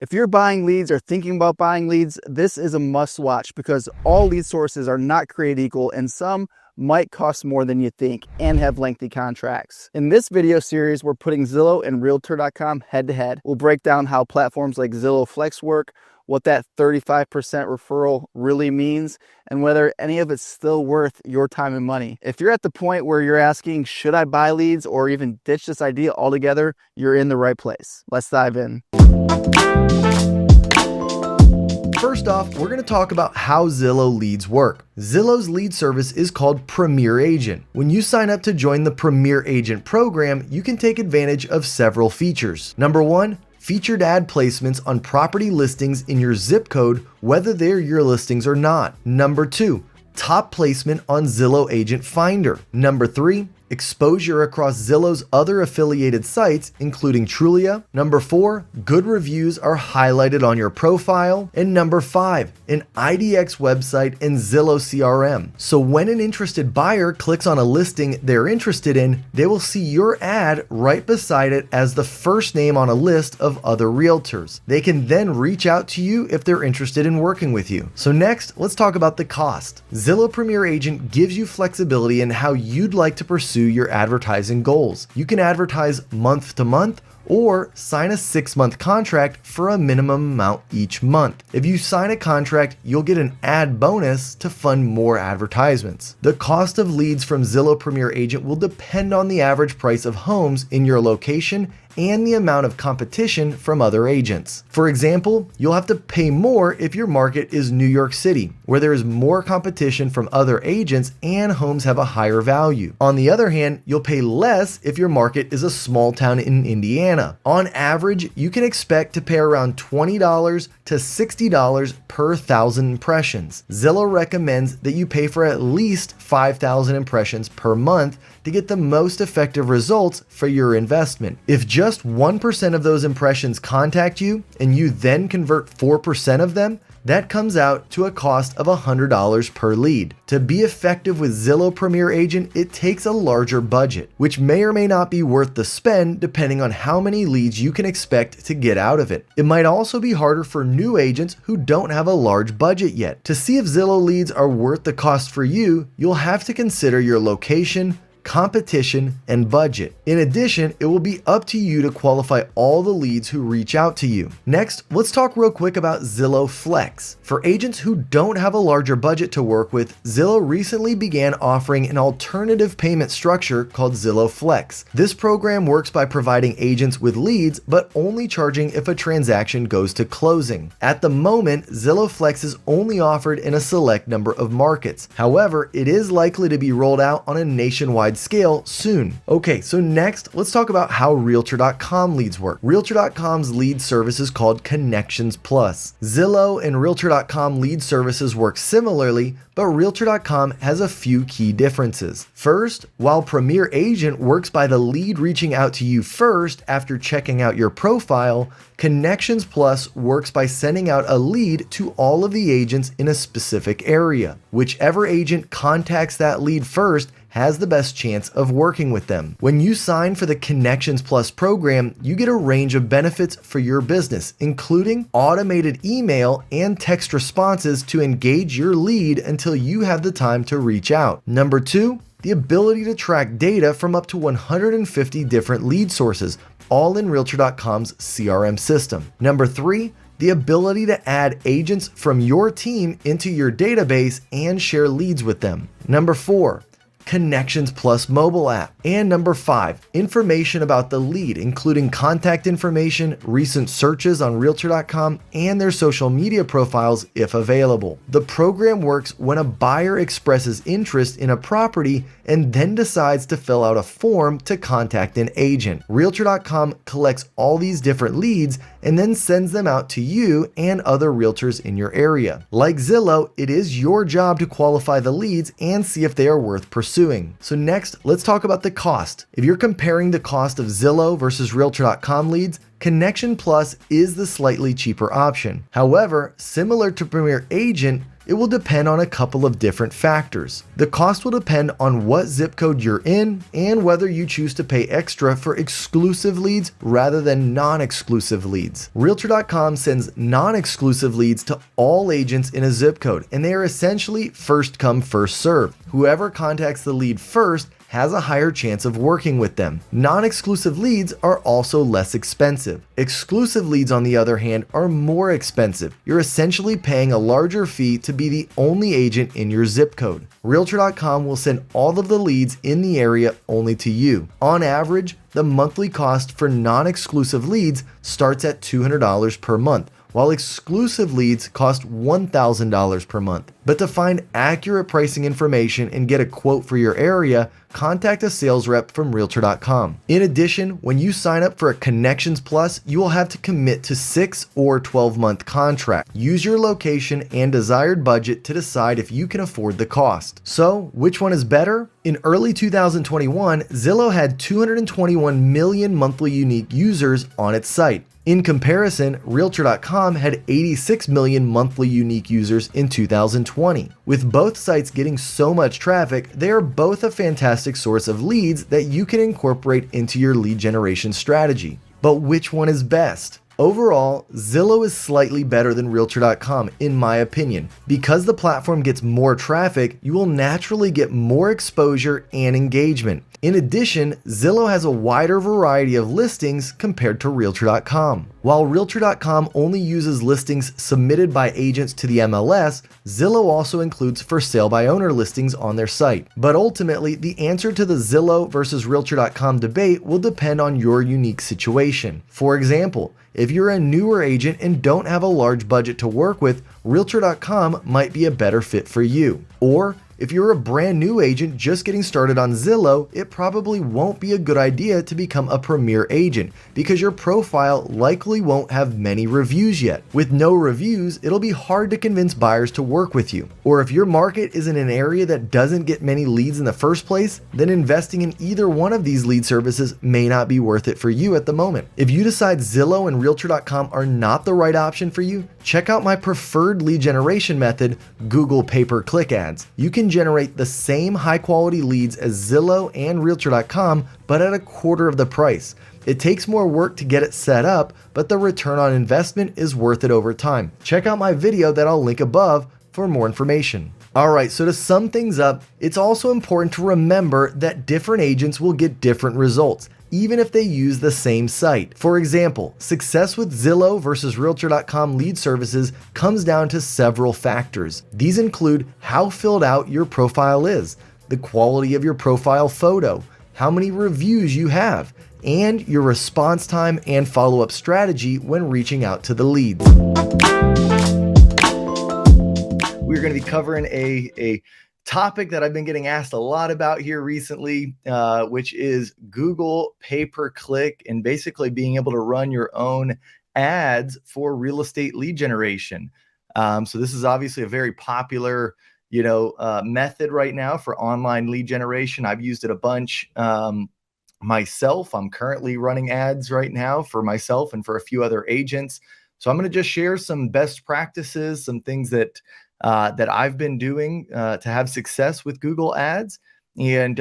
If you're buying leads or thinking about buying leads, this is a must watch because all lead sources are not created equal and some might cost more than you think and have lengthy contracts. In this video series, we're putting Zillow and Realtor.com head to head. We'll break down how platforms like Zillow Flex work, what that 35% referral really means, and whether any of it's still worth your time and money. If you're at the point where you're asking, should I buy leads or even ditch this idea altogether, you're in the right place. Let's dive in. First off, we're going to talk about how Zillow leads work. Zillow's lead service is called Premier Agent. When you sign up to join the Premier Agent program, you can take advantage of several features. Number one, featured ad placements on property listings in your zip code, whether they're your listings or not. Number two, top placement on Zillow Agent Finder. Number three, exposure across Zillow's other affiliated sites, including Trulia. Number four, good reviews are highlighted on your profile. And number five, an IDX website and Zillow CRM. So when an interested buyer clicks on a listing they're interested in, they will see your ad right beside it as the first name on a list of other realtors. They can then reach out to you if they're interested in working with you. So next, let's talk about the cost. Zillow Premier Agent gives you flexibility in how you'd like to pursue your advertising goals. You can advertise month to month or sign a 6-month contract for a minimum amount each month. If you sign a contract, you'll get an ad bonus to fund more advertisements. The cost of leads from Zillow Premier Agent will depend on the average price of homes in your location and the amount of competition from other agents. For example, you'll have to pay more if your market is New York City, where there is more competition from other agents and homes have a higher value. On the other hand, you'll pay less if your market is a small town in Indiana. On average, you can expect to pay around $20 to $60 per 1,000 impressions. Zillow recommends that you pay for at least 5,000 impressions per month to get the most effective results for your investment. If just 1% of those impressions contact you and you then convert 4% of them, that comes out to a cost of $100 per lead. To be effective with Zillow Premier Agent, it takes a larger budget, which may or may not be worth the spend depending on how many leads you can expect to get out of it. It might also be harder for new agents who don't have a large budget yet. To see if Zillow leads are worth the cost for you, you'll have to consider your location, competition, and budget. In addition, it will be up to you to qualify all the leads who reach out to you. Next, let's talk real quick about Zillow Flex. For agents who don't have a larger budget to work with, Zillow recently began offering an alternative payment structure called Zillow Flex. This program works by providing agents with leads, but only charging if a transaction goes to closing. At the moment, Zillow Flex is only offered in a select number of markets. However, it is likely to be rolled out on a nationwide scale soon. Okay, so next, let's talk about how Realtor.com leads work. Realtor.com's lead service is called Connections Plus. Zillow and Realtor.com lead services work similarly, but Realtor.com has a few key differences. First, while Premier Agent works by the lead reaching out to you first after checking out your profile, Connections Plus works by sending out a lead to all of the agents in a specific area. Whichever agent contacts that lead first has the best chance of working with them. When you sign for the Connections Plus program, you get a range of benefits for your business, including automated email and text responses to engage your lead until you have the time to reach out. Number two, the ability to track data from up to 150 different lead sources, all in Realtor.com's CRM system. Number three, the ability to add agents from your team into your database and share leads with them. Number four, Connections Plus mobile app. And number five, information about the lead, including contact information, recent searches on Realtor.com, and their social media profiles if available. The program works when a buyer expresses interest in a property and then decides to fill out a form to contact an agent. Realtor.com collects all these different leads and then sends them out to you and other realtors in your area. Like Zillow, it is your job to qualify the leads and see if they are worth pursuing. So next, let's talk about the cost. If you're comparing the cost of Zillow versus Realtor.com leads, Connection Plus is the slightly cheaper option. However, similar to Premier Agent, it will depend on a couple of different factors. The cost will depend on what zip code you're in and whether you choose to pay extra for exclusive leads rather than non-exclusive leads. Realtor.com sends non-exclusive leads to all agents in a zip code, and they are essentially first come, first serve. Whoever contacts the lead first has a higher chance of working with them. Non-exclusive leads are also less expensive. Exclusive leads, on the other hand, are more expensive. You're essentially paying a larger fee to be the only agent in your zip code. Realtor.com will send all of the leads in the area only to you. On average, the monthly cost for non-exclusive leads starts at $200 per month, while exclusive leads cost $1,000 per month. But to find accurate pricing information and get a quote for your area, contact a sales rep from Realtor.com. In addition, when you sign up for a Connections Plus, you will have to commit to 6 or 12-month contract. Use your location and desired budget to decide if you can afford the cost. So, which one is better? In early 2021, Zillow had 221 million monthly unique users on its site. In comparison, Realtor.com had 86 million monthly unique users in 2020. With both sites getting so much traffic, they are both a fantastic source of leads that you can incorporate into your lead generation strategy. But which one is best? Overall, Zillow is slightly better than Realtor.com in my opinion. Because the platform gets more traffic, you will naturally get more exposure and engagement. In addition, Zillow has a wider variety of listings compared to Realtor.com. While Realtor.com only uses listings submitted by agents to the MLS, Zillow also includes for sale by owner listings on their site. But ultimately, the answer to the Zillow versus Realtor.com debate will depend on your unique situation. For example, if you're a newer agent and don't have a large budget to work with, Realtor.com might be a better fit for you. Or if you're a brand new agent just getting started on Zillow, it probably won't be a good idea to become a Premier Agent because your profile likely won't have many reviews yet. With no reviews, it'll be hard to convince buyers to work with you. Or if your market is in an area that doesn't get many leads in the first place, then investing in either one of these lead services may not be worth it for you at the moment. If you decide Zillow and Realtor.com are not the right option for you, check out my preferred lead generation method, Google pay-per-click ads. You can generate the same high-quality leads as Zillow and Realtor.com, but at a quarter of the price. It takes more work to get it set up, but the return on investment is worth it over time. Check out my video that I'll link above for more information. Alright, so to sum things up, it's also important to remember that different agents will get different results, even if they use the same site. For example, success with Zillow versus Realtor.com lead services comes down to several factors. These include how filled out your profile is, the quality of your profile photo, how many reviews you have, and your response time and follow-up strategy when reaching out to the leads. We're going to be covering a topic that I've been getting asked a lot about here recently, which is Google pay-per-click and basically being able to run your own ads for real estate lead generation. So this is obviously a very popular, method right now for online lead generation. I've used it a bunch myself. I'm currently running ads right now for myself and for a few other agents. So I'm going to just share some best practices, some things that I've been doing to have success with Google Ads. And,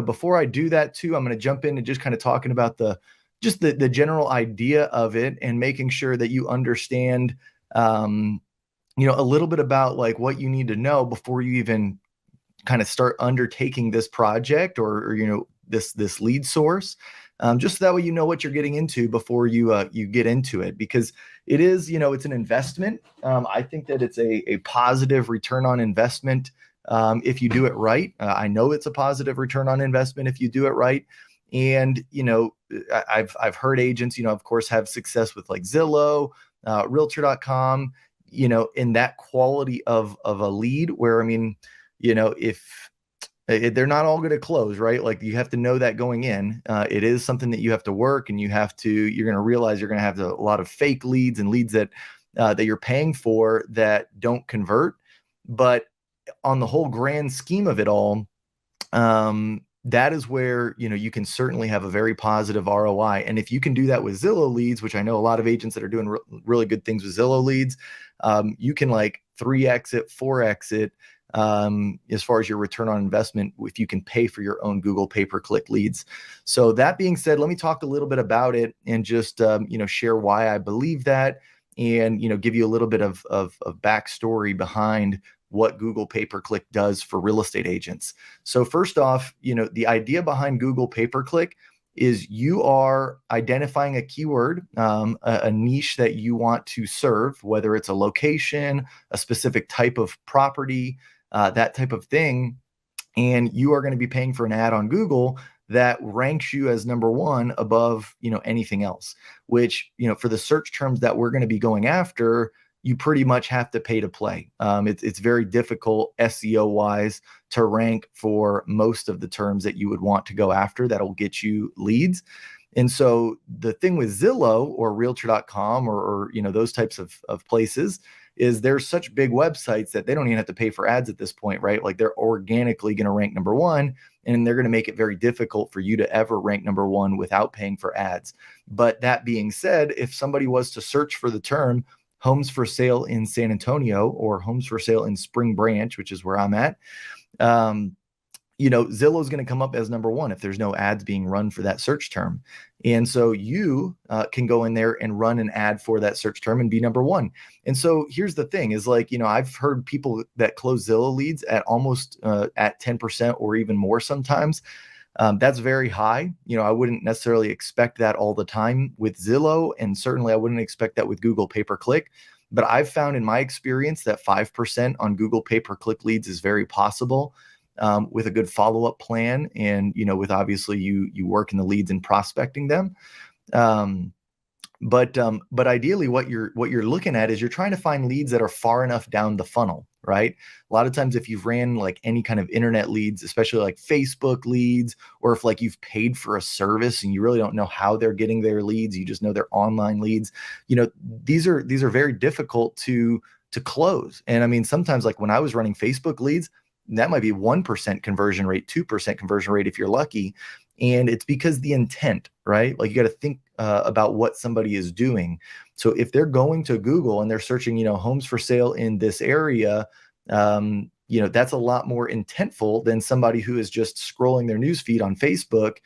before I do that too, I'm going to jump into just kind of talking about the general idea of it and making sure that you understand, a little bit about like what you need to know before you even kind of start undertaking this project or this lead source. Just so that way you know what you're getting into before you get into it, because it is, it's an investment. I think that it's a positive return on investment if you do it right. I know it's a positive return on investment if you do it right. And I've heard agents, of course, have success with like Zillow, Realtor.com, in that quality of a lead where, if they're not all going to close, right? Like you have to know that going in. It is something that you have to work, and you're going to realize you're going to have a lot of fake leads and leads that you're paying for that don't convert. But on the whole grand scheme of it all, that is where, you can certainly have a very positive ROI. And if you can do that with Zillow leads, which I know a lot of agents that are doing really good things with Zillow leads, you can like 3x it, 4x it, as far as your return on investment, if you can pay for your own Google pay-per-click leads. So that being said, let me talk a little bit about it and just, share why I believe that, and, give you a little bit of backstory behind what Google pay-per-click does for real estate agents. So first off, the idea behind Google pay-per-click is you are identifying a keyword, a niche that you want to serve, whether it's a location, a specific type of property, that type of thing. And you are going to be paying for an ad on Google that ranks you as number one above, anything else, which, for the search terms that we're going to be going after, you pretty much have to pay to play. It's very difficult SEO wise to rank for most of the terms that you would want to go after that'll get you leads. And so the thing with Zillow or realtor.com or those types of places is they're such big websites that they don't even have to pay for ads at this point, right? Like they're organically going to rank number one, and they're going to make it very difficult for you to ever rank number one without paying for ads. But that being said, if somebody was to search for the term homes for sale in San Antonio or homes for sale in Spring Branch, which is where I'm at, Zillow is going to come up as number one if there's no ads being run for that search term. And so you can go in there and run an ad for that search term and be number one. And so here's the thing is like, I've heard people that close Zillow leads at almost at 10% or even more sometimes. That's very high. I wouldn't necessarily expect that all the time with Zillow, and certainly I wouldn't expect that with Google pay-per-click. But I've found in my experience that 5% on Google pay-per-click leads is very possible. With a good follow-up plan, and with obviously you work in the leads and prospecting them. But ideally what you're looking at is you're trying to find leads that are far enough down the funnel, right? A lot of times if you've ran like any kind of internet leads, especially like Facebook leads, or if like you've paid for a service and you really don't know how they're getting their leads, you just know they're online leads, these are very difficult to close. And I mean, sometimes like when I was running Facebook leads, that might be 1% conversion rate, 2% conversion rate if you're lucky. And it's because the intent, right? Like you got to think about what somebody is doing. So if they're going to Google and they're searching, homes for sale in this area, that's a lot more intentful than somebody who is just scrolling their newsfeed on Facebook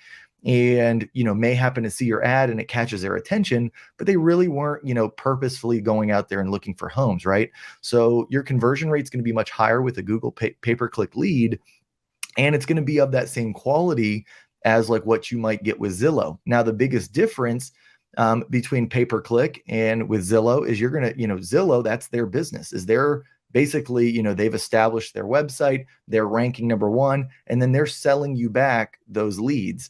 and, may happen to see your ad and it catches their attention, but they really weren't, purposefully going out there and looking for homes, right? So your conversion rate is going to be much higher with a Google pay-per-click lead, and it's going to be of that same quality as like what you might get with Zillow. Now, the biggest difference between pay-per-click and with Zillow is you're going to, Zillow, that's their business, is they're basically, they've established their website, they're ranking number one, and then they're selling you back those leads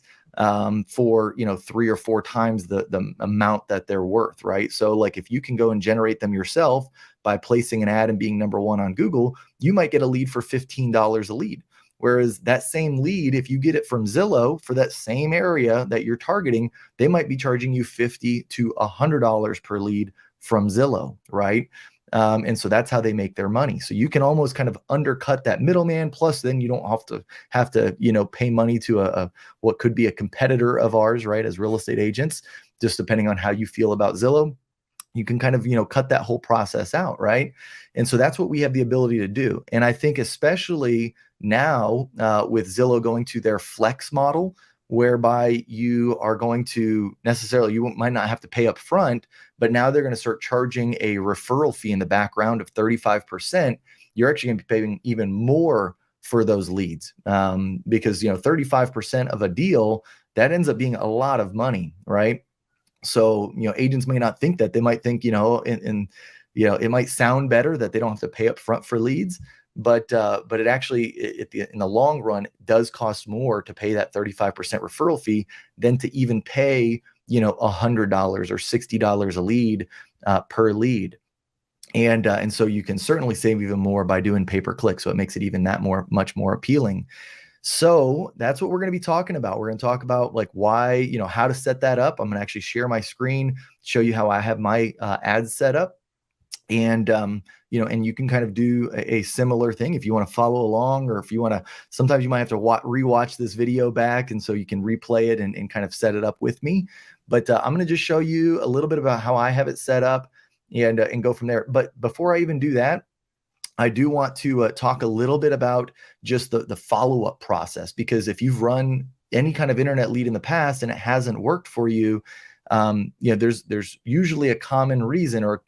for 3 or 4 times the amount that they're worth, right? So like if you can go and generate them yourself by placing an ad and being number one on Google, you might get a lead for $15 a lead. Whereas that same lead, if you get it from Zillow for that same area that you're targeting, they might be charging you $50 to $100 per lead from Zillow, right? And so that's how they make their money. So you can almost kind of undercut that middleman. Plus, then you don't have to pay money to a what could be a competitor of ours, right? As real estate agents, just depending on how you feel about Zillow, you can kind of cut that whole process out, right? And so that's what we have the ability to do. And I think especially now with Zillow going to their Flex model, whereby you are going to necessarily, you might not have to pay up front, but now they're going to start charging a referral fee in the background of 35%. You're actually going to be paying even more for those leads because 35% of a deal, that ends up being a lot of money, right? So agents may not think that. They might think and it might sound better that they don't have to pay up front for leads, but it actually in the long run does cost more to pay that 35% referral fee than to even pay $100 or $60 a lead per lead. And so you can certainly save even more by doing pay-per-click. So it makes it even much more appealing. So that's what we're going to be talking about. We're going to talk about like why, how to set that up. I'm going to actually share my screen, show you how I have my ads set up. And and you can kind of do a similar thing if you want to follow along, or if you want to. Sometimes you might have to rewatch this video back, and so you can replay it and kind of set it up with me. But I'm going to just show you a little bit about how I have it set up, and go from there. But before I even do that, I do want to talk a little bit about just the follow-up process, because if you've run any kind of internet lead in the past and it hasn't worked for you, there's usually a common reason, or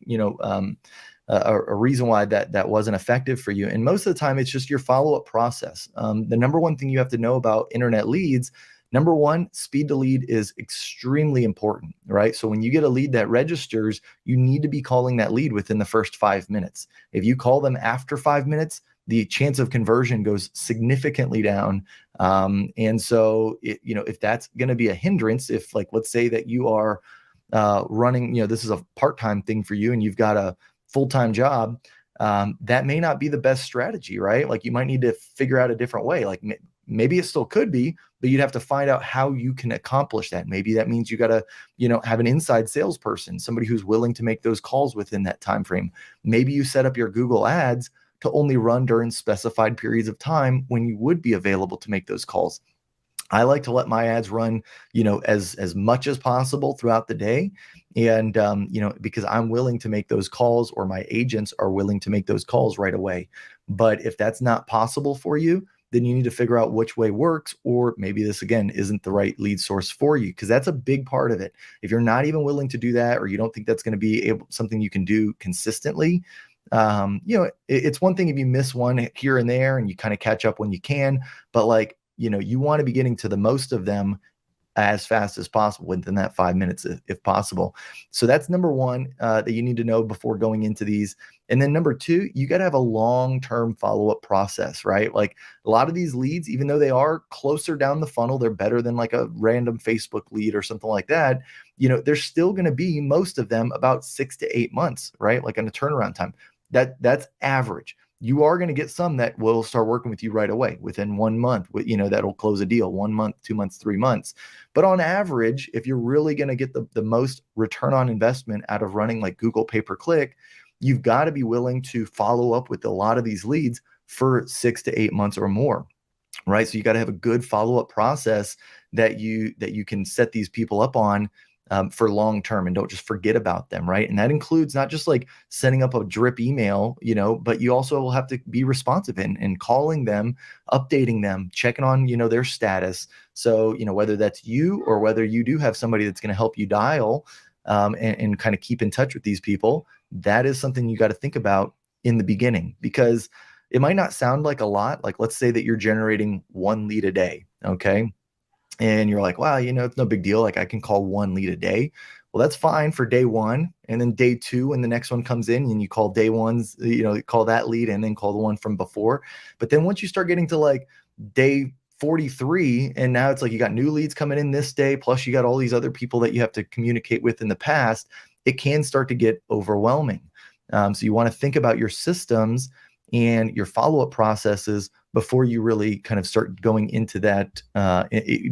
a reason why that wasn't effective for you. And most of the time, it's just your follow-up process. The number one thing you have to know about internet leads, number one, speed to lead is extremely important, right? So when you get a lead that registers, you need to be calling that lead within the first 5 minutes. If you call them after 5 minutes, the chance of conversion goes significantly down. And so, if that's going to be a hindrance, if, like, let's say that you are running, this is a part-time thing for you and you've got a full-time job, that may not be the best strategy, right? Like, you might need to figure out a different way. Like, maybe it still could be, but you'd have to find out how you can accomplish that. Maybe that means you got to, have an inside salesperson, somebody who's willing to make those calls within that time frame. Maybe you set up your Google ads to only run during specified periods of time when you would be available to make those calls. I like to let my ads run, as much as possible throughout the day. And, because I'm willing to make those calls, or my agents are willing to make those calls right away. But if that's not possible for you, then you need to figure out which way works, or maybe this, again, isn't the right lead source for you, because that's a big part of it. If you're not even willing to do that, or you don't think that's going to be something you can do consistently, it's one thing if you miss one here and there and you kind of catch up when you can, but you want to be getting to the most of them as fast as possible within that 5 minutes, if possible. So that's number one that you need to know before going into these. And then number two, you got to have a long-term follow-up process, right? Like, a lot of these leads, even though they are closer down the funnel, they're better than like a random Facebook lead or something like that. They're still going to be, most of them, about 6 to 8 months, right? Like, on a turnaround time. That's average. You are going to get some that will start working with you right away within 1 month, that'll close a deal 1 month, 2 months, 3 months. But on average, if you're really going to get the most return on investment out of running like Google pay-per-click, you've got to be willing to follow up with a lot of these leads for 6 to 8 months or more, right? So you got to have a good follow-up process that you can set these people up on for long term, and don't just forget about them, right? And that includes not just like sending up a drip email, but you also will have to be responsive and calling them, updating them, checking on, their status. So, whether that's you or whether you do have somebody that's going to help you dial and kind of keep in touch with these people, that is something you got to think about in the beginning, because it might not sound like a lot. Like, let's say that you're generating 1 lead a day, okay? And you're like, wow, it's no big deal. Like, I can call 1 lead a day. Well, that's fine for day 1. And then day 2, when the next one comes in, and you call day 1's, call that lead and then call the one from before. But then once you start getting to like day 43, and now it's like you got new leads coming in this day, plus you got all these other people that you have to communicate with in the past, it can start to get overwhelming. So you want to think about your systems and your follow-up processes before you really kind of start going into that,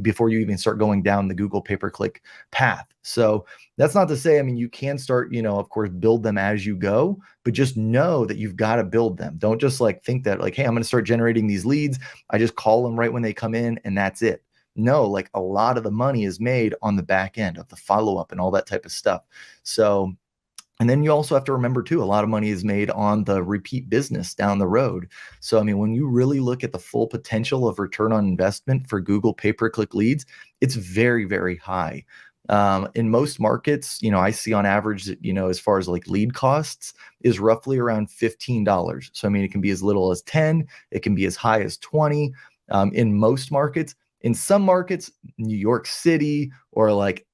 before you even start going down the Google pay-per-click path. So that's not to say, you can start, of course, build them as you go, but just know that you've got to build them. Don't just like think that like, hey, I'm going to start generating these leads, I just call them right when they come in and that's it. No, like, a lot of the money is made on the back end of the follow-up and all that type of stuff. So, and then you also have to remember too, a lot of money is made on the repeat business down the road. So, when you really look at the full potential of return on investment for Google pay-per-click leads, it's very, very high. In most markets, I see on average, as far as like lead costs, is roughly around $15. So, it can be as little as 10, it can be as high as 20. In most markets, in some markets, New York City, or like,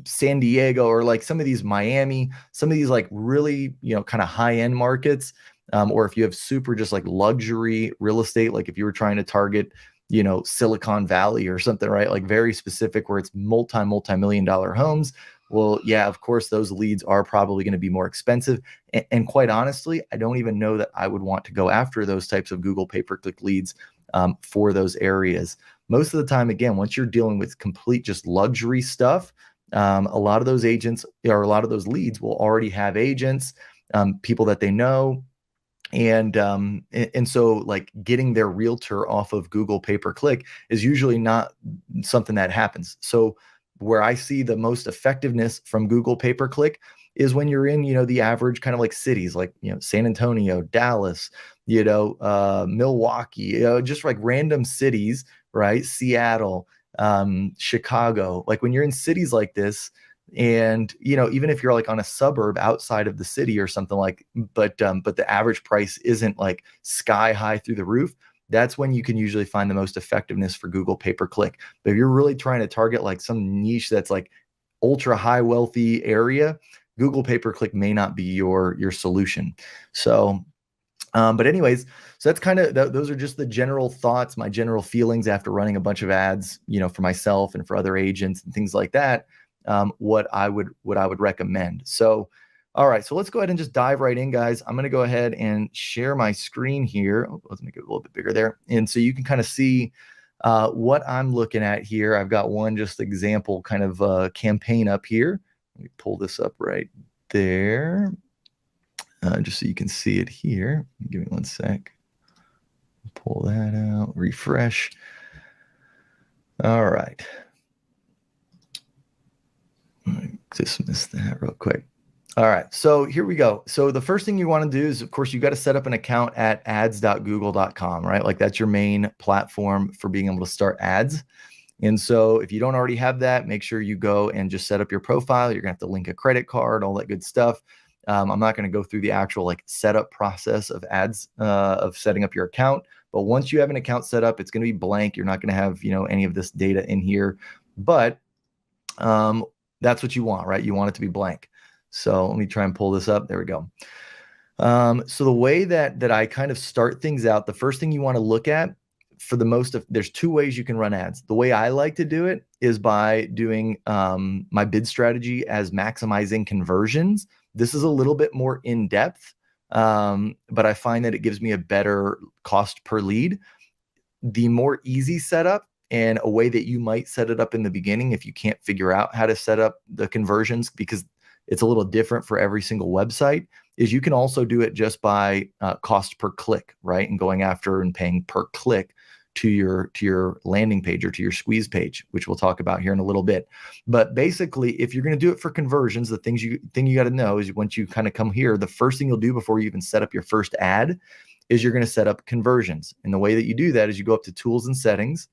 San Diego, or like some of these Miami, some of these like really, kind of high-end markets, or if you have super just like luxury real estate, like if you were trying to target, Silicon Valley or something, right? Like very specific, where it's multi-million dollar homes. Well, yeah, of course, those leads are probably going to be more expensive. And quite honestly, I don't even know that I would want to go after those types of Google pay-per-click leads for those areas. Most of the time, again, once you're dealing with complete just luxury stuff, a lot of those agents, or a lot of those leads, will already have agents. people that they know. And so like getting their realtor off of Google pay-per-click is usually not something that happens. So where I see the most effectiveness from Google pay-per-click is when you're in, the average kind of like cities like, San Antonio, Dallas, Milwaukee, just like random cities, right? Seattle, Chicago. Like when you're in cities like this, and even if you're like on a suburb outside of the city or something like, but the average price isn't like sky high through the roof, that's when you can usually find the most effectiveness for Google pay-per-click. But if you're really trying to target like some niche that's like ultra high wealthy area, Google pay-per-click may not be your solution. So but anyways, so that's kind of those are just the general thoughts, my general feelings after running a bunch of ads, for myself and for other agents and things like that. What I would recommend. So, all right, so let's go ahead and just dive right in, guys. I'm going to go ahead and share my screen here. Oh, let's make it a little bit bigger there, and so you can kind of see what I'm looking at here. I've got one just example kind of campaign up here. Let me pull this up right there. Just so you can see it here. Give me one sec. Pull that out, refresh. All right. Dismiss that real quick. All right, so here we go. So the first thing you want to do is, of course, you got to set up an account at ads.google.com, right? Like that's your main platform for being able to start ads. And so if you don't already have that, make sure you go and just set up your profile. You're gonna have to link a credit card, all that good stuff. I'm not going to go through the actual like setup process of ads, of setting up your account. But once you have an account set up, it's going to be blank. You're not going to have, any of this data in here, but that's what you want, right? You want it to be blank. So let me try and pull this up. There we go. So the way that I kind of start things out, the first thing you want to look at there's two ways you can run ads. The way I like to do it is by doing my bid strategy as maximizing conversions. This is a little bit more in depth, but I find that it gives me a better cost per lead. The more easy setup and a way that you might set it up in the beginning, if you can't figure out how to set up the conversions, because it's a little different for every single website, is you can also do it just by cost per click, right? And going after and paying per click to your landing page or to your squeeze page, which we'll talk about here in a little bit. But basically, if you're going to do it for conversions, the thing you got to know is once you kind of come here, the first thing you'll do before you even set up your first ad is you're going to set up conversions. And the way that you do that is you go up to tools and settings,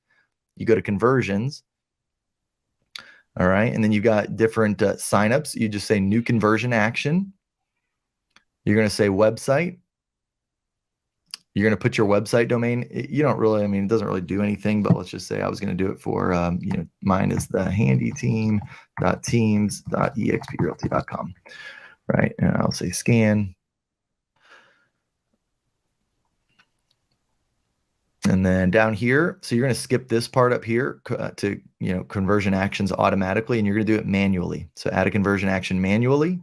you go to conversions. All right. And then you've got different signups. You just say new conversion action. You're going to say website. You're going to put your website domain. You don't really, it doesn't really do anything, but let's just say I was going to do it for, mine is the handyteam.teams.exprealty.com, right? And I'll say scan. And then down here, so you're going to skip this part up here to, conversion actions automatically, and you're going to do it manually. So add a conversion action manually.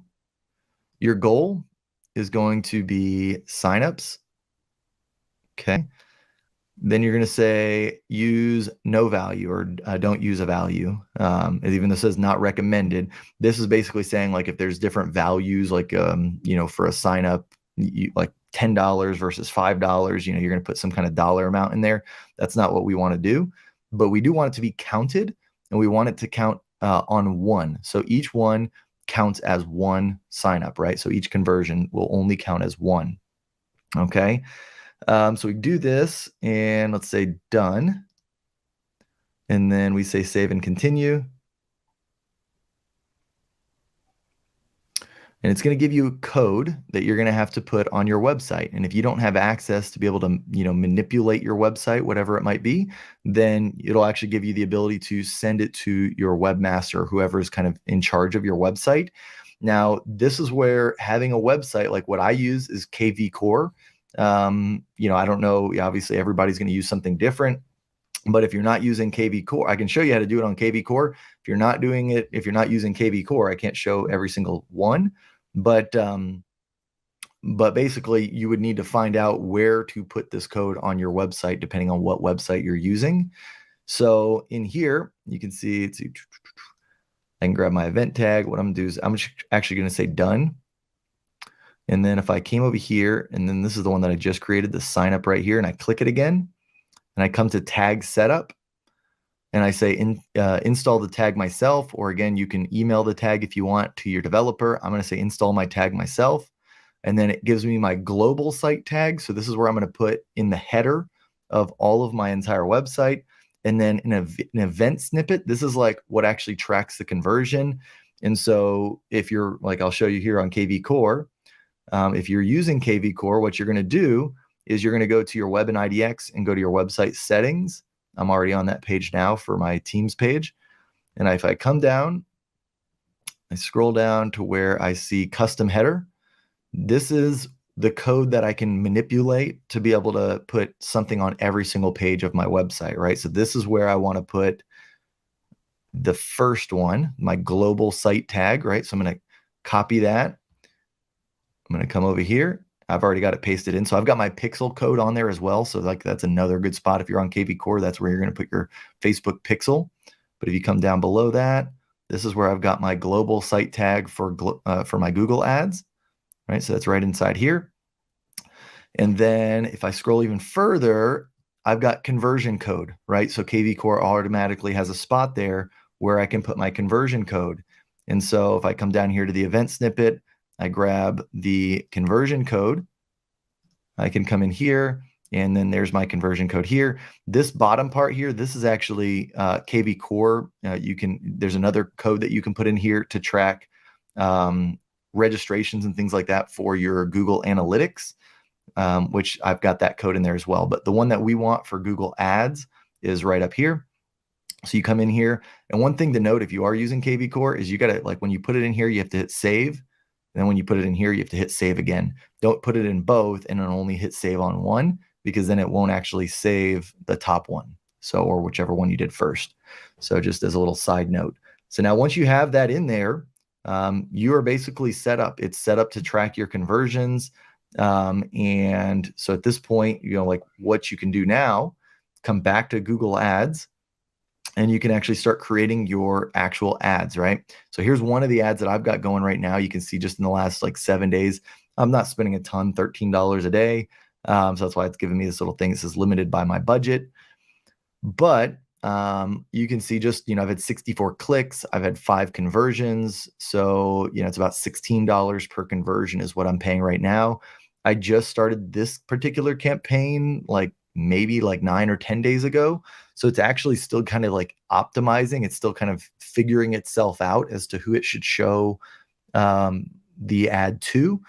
Your goal is going to be signups. Okay. Then you're going to say use no value or don't use a value. Even though it says not recommended, this is basically saying like if there's different values, like, for a sign up, like $10 versus $5, you're going to put some kind of dollar amount in there. That's not what we want to do, but we do want it to be counted, and we want it to count on one. So each one counts as one sign up, right? So each conversion will only count as one. Okay. So we do this and let's say done. And then we say save and continue. And it's going to give you a code that you're going to have to put on your website. And if you don't have access to be able to, manipulate your website, whatever it might be, then it'll actually give you the ability to send it to your webmaster, whoever is kind of in charge of your website. Now, this is where having a website, like what I use is KV Core. I don't know, obviously everybody's going to use something different, but if you're not using KV Core, I can show you how to do it on KV Core. If you're not using KV Core, I can't show every single one, but basically you would need to find out where to put this code on your website, depending on what website you're using. So in here, you can see, I can grab my event tag. What I'm going to do is I'm actually going to say done. And then if I came over here, and then this is the one that I just created, the sign up right here, and I click it again, and I come to tag setup, and I say install the tag myself, or again, you can email the tag if you want to your developer. I'm going to say install my tag myself. And then it gives me my global site tag. So this is where I'm going to put in the header of all of my entire website. And then an event snippet, this is like what actually tracks the conversion. And so if you're like, I'll show you here on KV Core, if you're using KV Core, what you're going to do is you're going to go to your web and IDX and go to your website settings. I'm already on that page now for my Teams page. And if I come down, I scroll down to where I see custom header. This is the code that I can manipulate to be able to put something on every single page of my website, right? So this is where I want to put the first one, my global site tag, right? So I'm going to copy that. I'm going to come over here. I've already got it pasted in. So I've got my pixel code on there as well. So like that's another good spot. If you're on KV Core, that's where you're going to put your Facebook pixel. But if you come down below that, this is where I've got my global site tag for my Google ads, right? So that's right inside here. And then if I scroll even further, I've got conversion code, right? So KV Core automatically has a spot there where I can put my conversion code. And so if I come down here to the event snippet, I grab the conversion code. I can come in here, and then there's my conversion code here. This bottom part here, this is actually KV Core. There's another code that you can put in here to track registrations and things like that for your Google Analytics, which I've got that code in there as well. But the one that we want for Google Ads is right up here. So you come in here, and one thing to note if you are using KV Core is you got to, like when you put it in here, you have to hit save. And then when you put it in here, you have to hit save again. Don't put it in both and then only hit save on one, because then it won't actually save the top one. So, or whichever one you did first. So just as a little side note. So now once you have that in there, you are basically set up. It's set up to track your conversions. And so at this point, like what you can do now, come back to Google Ads, and you can actually start creating your actual ads, right? So here's one of the ads that I've got going right now. You can see just in the last like 7 days, I'm not spending a ton, $13 a day. So that's why it's giving me this little thing that says limited by my budget. But you can see just, I've had 64 clicks. I've had 5 conversions. So, it's about $16 per conversion is what I'm paying right now. I just started this particular campaign maybe 9 or 10 days ago. So it's actually still kind of like optimizing. It's still kind of figuring itself out as to who it should show the ad to.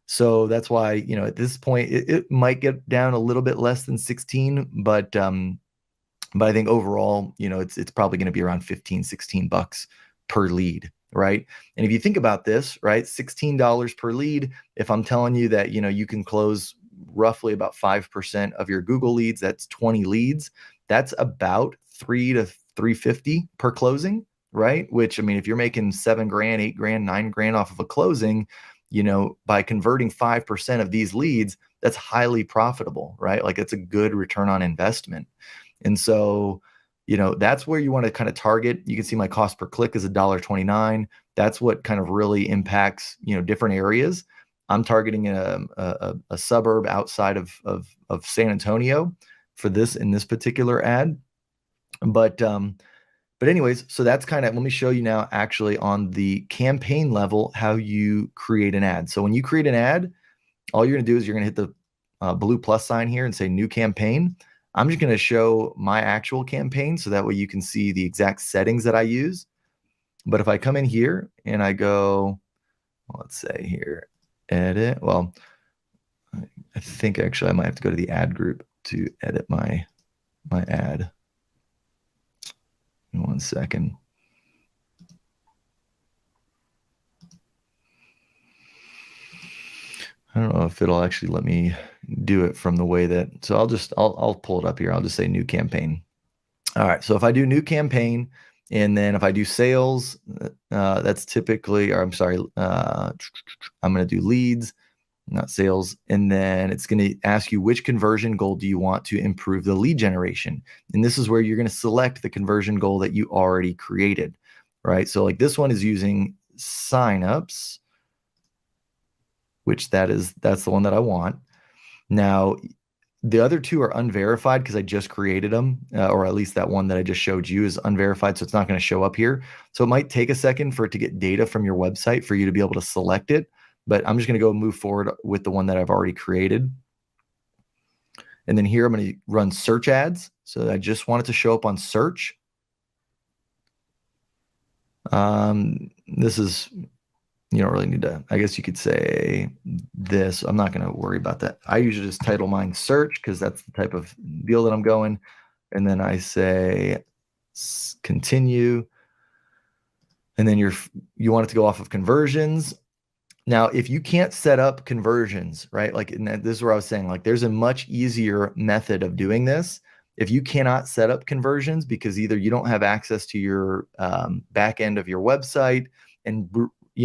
So that's why, at this point, it might get down a little bit less than 16, but I think overall, it's probably going to be around 15, 16 bucks per lead, right? And if you think about this, right, $16 per lead, if I'm telling you that, you can close roughly about 5% of your Google leads, that's 20 leads. That's about $300 to $350 per closing, right? Which, I mean, if you're making $7,000, $8,000, $9,000 off of a closing, by converting 5% of these leads, that's highly profitable, right? Like it's a good return on investment. And so, that's where you want to kind of target. You can see my cost per click is $1.29. That's what kind of really impacts, different areas. I'm targeting a suburb outside of San Antonio for this in this particular ad. But anyways, so that's kind of, let me show you now actually on the campaign level how you create an ad. So when you create an ad, all you're going to do is you're going to hit the blue plus sign here and say new campaign. I'm just going to show my actual campaign so that way you can see the exact settings that I use. But if I come in here and I go, let's say here, edit. Well, I think actually I might have to go to the ad group to edit my ad. In 1 second. I don't know if it'll actually let me do it from the way that, so I'll pull it up here. I'll just say new campaign. All right. So if I do new campaign, and then if I do sales, that's typically, or I'm sorry, I'm going to do leads, not sales. And then it's going to ask you which conversion goal do you want to improve the lead generation. And this is where you're going to select the conversion goal that you already created, right? So like this one is using signups, which that's the one that I want. Now, the other two are unverified because I just created them, or at least that one that I just showed you is unverified, so it's not going to show up here. So it might take a second for it to get data from your website for you to be able to select it, but I'm just going to go move forward with the one that I've already created. And then here I'm going to run search ads. So I just want it to show up on search. This is, you don't really need to, I guess you could say this. I'm not going to worry about that. I usually just title mine search because that's the type of deal that I'm going. And then I say continue. And then you want it to go off of conversions. Now, if you can't set up conversions, right? Like this is where I was saying, like there's a much easier method of doing this. If you cannot set up conversions because either you don't have access to your back end of your website, and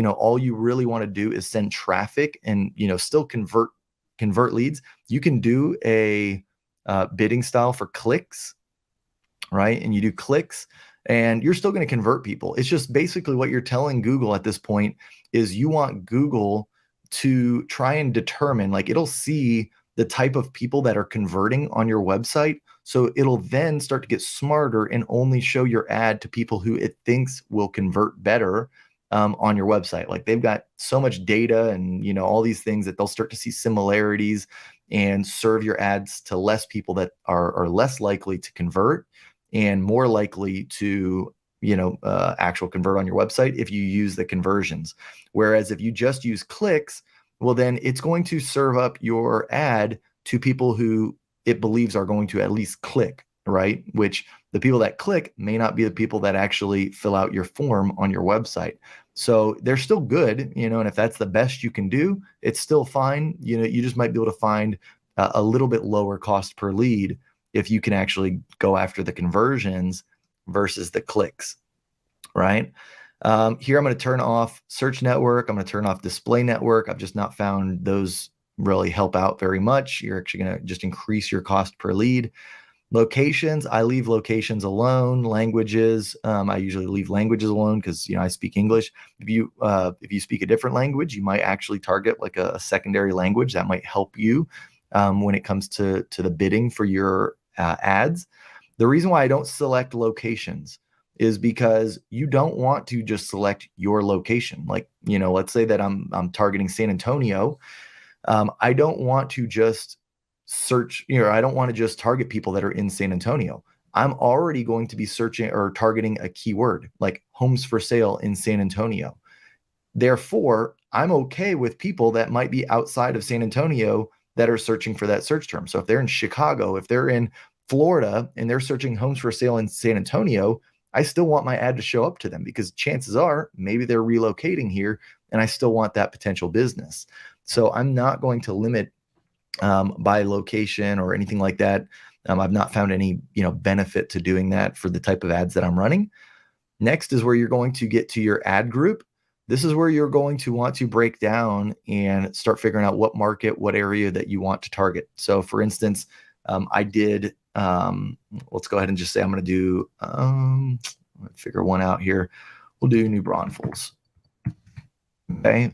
all you really want to do is send traffic and still convert leads, you can do a bidding style for clicks, right? And you do clicks and you're still going to convert people. It's just basically what you're telling Google at this point is you want Google to try and determine, like it'll see the type of people that are converting on your website. So it'll then start to get smarter and only show your ad to people who it thinks will convert better on your website. Like they've got so much data and all these things that they'll start to see similarities and serve your ads to less people that are less likely to convert and more likely to actual convert on your website if you use the conversions. Whereas if you just use clicks, well, then it's going to serve up your ad to people who it believes are going to at least click, right? Which the people that click may not be the people that actually fill out your form on your website. So they're still good, and if that's the best you can do, it's still fine. You just might be able to find a little bit lower cost per lead if you can actually go after the conversions versus the clicks, right? Here, I'm going to turn off search network. I'm going to turn off display network. I've just not found those really help out very much. You're actually going to just increase your cost per lead. Locations, I leave locations alone. Languages, I usually leave languages alone because I speak English. If you speak a different language, you might actually target like a secondary language that might help you when it comes to the bidding for your ads. The reason why I don't select locations is because you don't want to just select your location. Like, let's say that I'm targeting San Antonio. I don't want to just search, I don't want to just target people that are in San Antonio. I'm already going to be searching or targeting a keyword like homes for sale in San Antonio. Therefore, I'm okay with people that might be outside of San Antonio that are searching for that search term. So if they're in Chicago, if they're in Florida and they're searching homes for sale in San Antonio, I still want my ad to show up to them because chances are maybe they're relocating here and I still want that potential business. So I'm not going to limit by location or anything like that. I've not found any benefit to doing that for the type of ads that I'm running. Next is where you're going to get to your ad group. This is where you're going to want to break down and start figuring out what market, what area that you want to target. So for instance, I did, let's go ahead and just say I'm going to do, figure one out here. We'll do New Braunfels. Okay.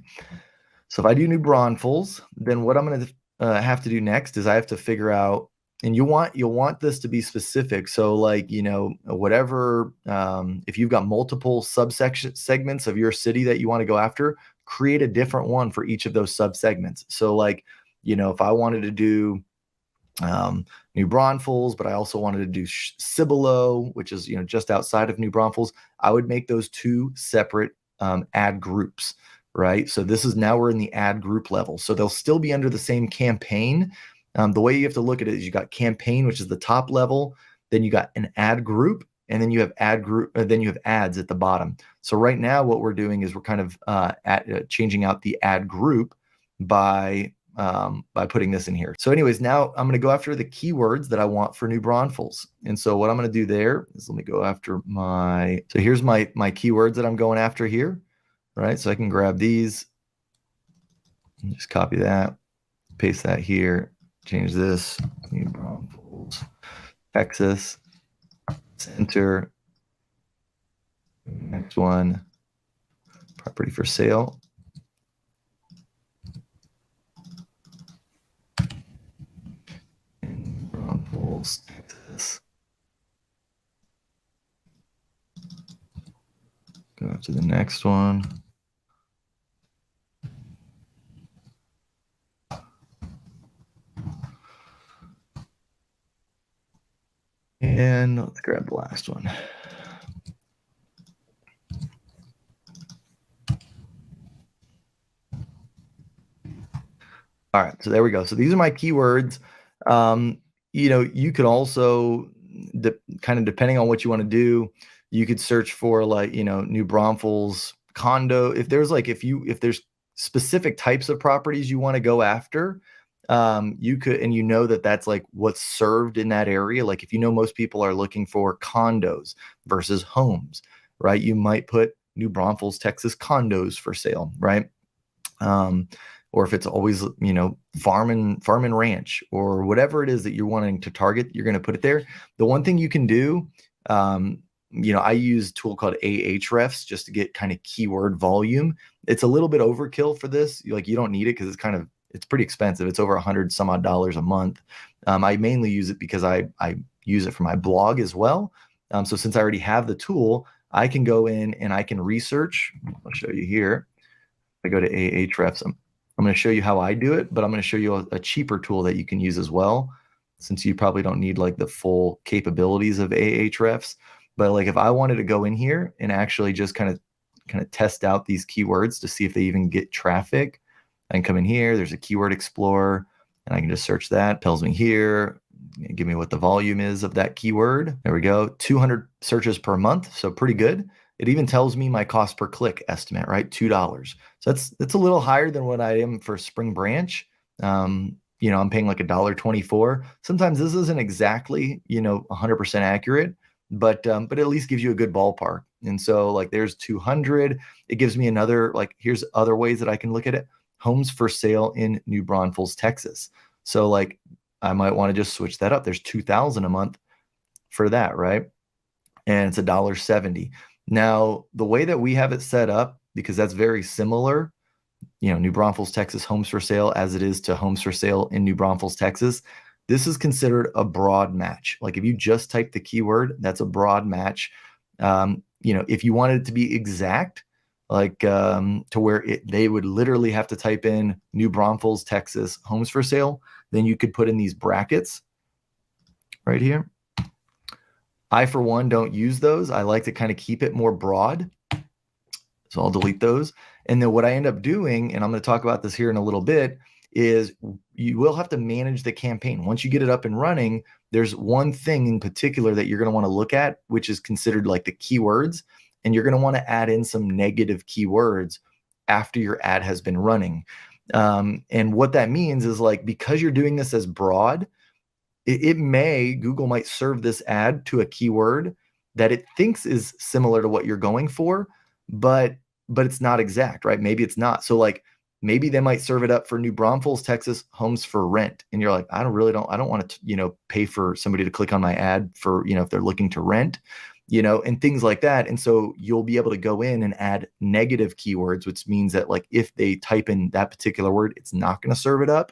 So if I do New Braunfels, then what I'm going to have to do next is I have to figure out, and you'll want this to be specific. So like, whatever, if you've got multiple subsection segments of your city that you want to go after, create a different one for each of those subsegments. So like, if I wanted to do New Braunfels, but I also wanted to do Cibolo, which is, just outside of New Braunfels, I would make those two separate ad groups. Right. So this is now we're in the ad group level. So they'll still be under the same campaign. The way you have to look at it is you got campaign, which is the top level. Then you got an ad group, and then you have ad group. Then you have ads at the bottom. So right now, what we're doing is we're kind of changing out the ad group by putting this in here. So anyways, now I'm going to go after the keywords that I want for New Braunfels. And so what I'm going to do there is let me go after so here's my keywords that I'm going after here. Right, so I can grab these and just copy that, paste that here, change this, New Braunfels, Texas, enter, next one, property for sale. Braunfels, Texas. Go to the next one. And let's grab the last one. All right, so there we go. So these are my keywords. You could also, kind of depending on what you want to do, you could search for like, New Braunfels condo. If there's specific types of properties you want to go after, you could, and that's like what's served in that area. Like if most people are looking for condos versus homes, right? You might put New Braunfels, Texas condos for sale, right? Or if it's always, farm and ranch or whatever it is that you're wanting to target, you're going to put it there. The one thing you can do, I use a tool called Ahrefs just to get kind of keyword volume. It's a little bit overkill for this. You don't need it because it's pretty expensive. It's over $100 some odd a month. I mainly use it because I use it for my blog as well. So since I already have the tool, I can go in and I can research. I'll show you here. I go to Ahrefs. I'm going to show you how I do it, but I'm going to show you a cheaper tool that you can use as well, since you probably don't need like the full capabilities of Ahrefs. But like if I wanted to go in here and actually just kind of test out these keywords to see if they even get traffic, I can come in here. There's a keyword explorer, and I can just search that. It tells me here, give me what the volume is of that keyword. There we go. 200 searches per month, so pretty good. It even tells me my cost per click estimate, right? $2. So that's a little higher than what I am for Spring Branch. I'm paying like $1.24. Sometimes this isn't exactly, 100% accurate, but at least gives you a good ballpark. And so like there's 200. It gives me another, like here's other ways that I can look at it. Homes for sale in New Braunfels, Texas. So like I might want to just switch that up. There's 2,000 a month for that, right? And it's $1.70. Now, the way that we have it set up, because that's very similar, New Braunfels, Texas homes for sale as it is to homes for sale in New Braunfels, Texas, this is considered a broad match. Like if you just type the keyword, that's a broad match. If you wanted it to be exact, like to where they would literally have to type in New Braunfels, Texas homes for sale, then you could put in these brackets right here. I, for one, don't use those. I like to kind of keep it more broad. So I'll delete those. And then what I end up doing, and I'm going to talk about this here in a little bit, is you will have to manage the campaign. Once you get it up and running, there's one thing in particular that you're going to want to look at, which is considered like the keywords. And you're going to want to add in some negative keywords after your ad has been running. And what that means is like, because you're doing this as broad, Google might serve this ad to a keyword that it thinks is similar to what you're going for, but it's not exact, right? Maybe it's not. So like maybe they might serve it up for New Braunfels, Texas homes for rent. And you're like, I don't want to, pay for somebody to click on my ad for, if they're looking to rent, and things like that. And so you'll be able to go in and add negative keywords, which means that like if they type in that particular word, it's not going to serve it up.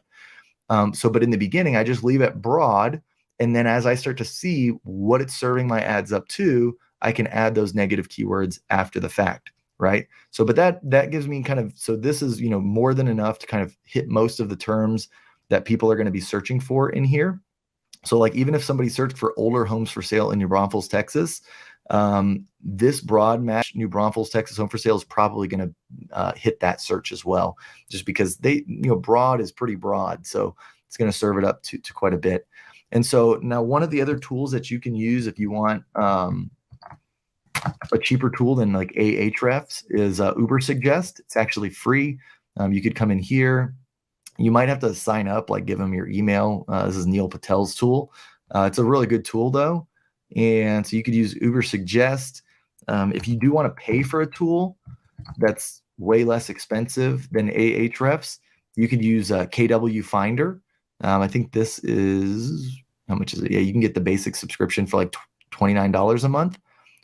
But in the beginning, I just leave it broad. And then as I start to see what it's serving my ads up to, I can add those negative keywords after the fact, right? So, but that gives me kind of, so this is, more than enough to kind of hit most of the terms that people are going to be searching for in here. So like, even if somebody searched for older homes for sale in New Braunfels, Texas, this broad match New Braunfels, Texas home for sale is probably going to hit that search as well, just because broad is pretty broad. So it's going to serve it up to quite a bit. And so now one of the other tools that you can use if you want a cheaper tool than like Ahrefs is Ubersuggest. It's actually free. You could come in here. You might have to sign up, like give them your email. This is Neil Patel's tool. It's a really good tool though. And so you could use Ubersuggest. If you do want to pay for a tool that's way less expensive than Ahrefs, you could use KW Finder. I think this is, how much is it? Yeah, you can get the basic subscription for like $29 a month.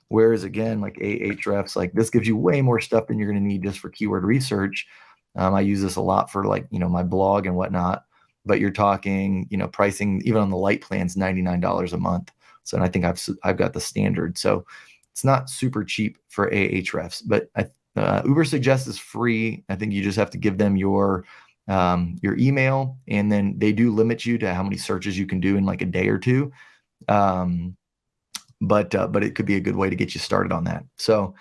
Whereas again, like Ahrefs, like this gives you way more stuff than you're going to need just for keyword research. I use this a lot for like, my blog and whatnot. but you're talking, pricing even on the light plans, $99 a month. So, and I think I've got the standard. So it's not super cheap for Ahrefs, but Uber Suggest is free. I think you just have to give them your email, and then they do limit you to how many searches you can do in like a day or two. But it could be a good way to get you started on that. So,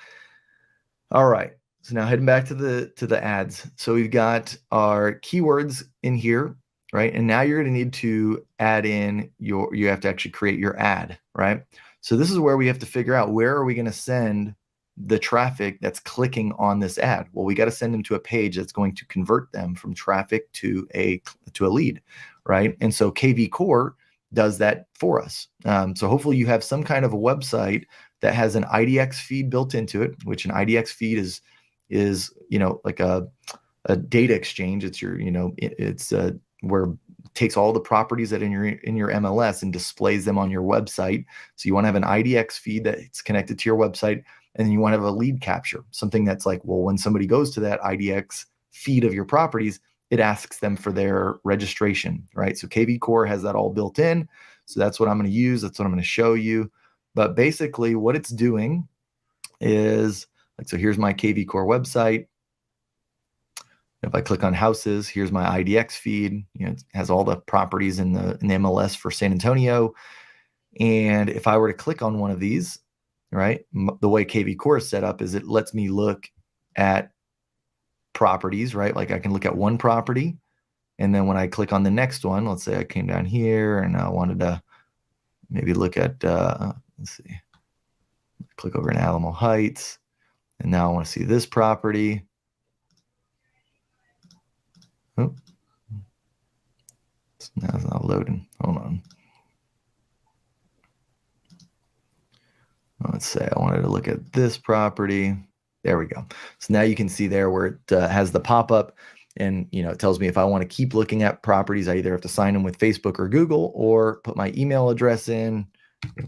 all right. So now heading back to the ads. So we've got our keywords in here, right? And now you're going to need to add in you have to actually create your ad, right? So this is where we have to figure out, where are we going to send the traffic that's clicking on this ad? Well, we got to send them to a page that's going to convert them from traffic to a lead, right? And so KV Core does that for us. So hopefully you have some kind of a website that has an IDX feed built into it, which an IDX feed is like a data exchange. It's your, it's where it takes all the properties that in your MLS and displays them on your website. So you want to have an IDX feed that's connected to your website, and then you want to have a lead capture, something that's like, well, when somebody goes to that IDX feed of your properties, it asks them for their registration, right? So KV Core has that all built in. So that's what I'm going to use. That's what I'm going to show you. But basically what it's doing is, like, so here's my KV Core website. If I click on houses, here's my IDX feed. It has all the properties in the MLS for San Antonio. And if I were to click on one of these, right, the way KV Core is set up is it lets me look at properties, right? Like I can look at one property, and then when I click on the next one, let's say I came down here and I wanted to maybe look at, let's see, click over in Alamo Heights, and now I want to see this property. Oh, now it's not loading. Hold on. Let's say I wanted to look at this property. There we go. So now you can see there where it has the pop-up, and it tells me if I want to keep looking at properties, I either have to sign in with Facebook or Google, or put my email address in,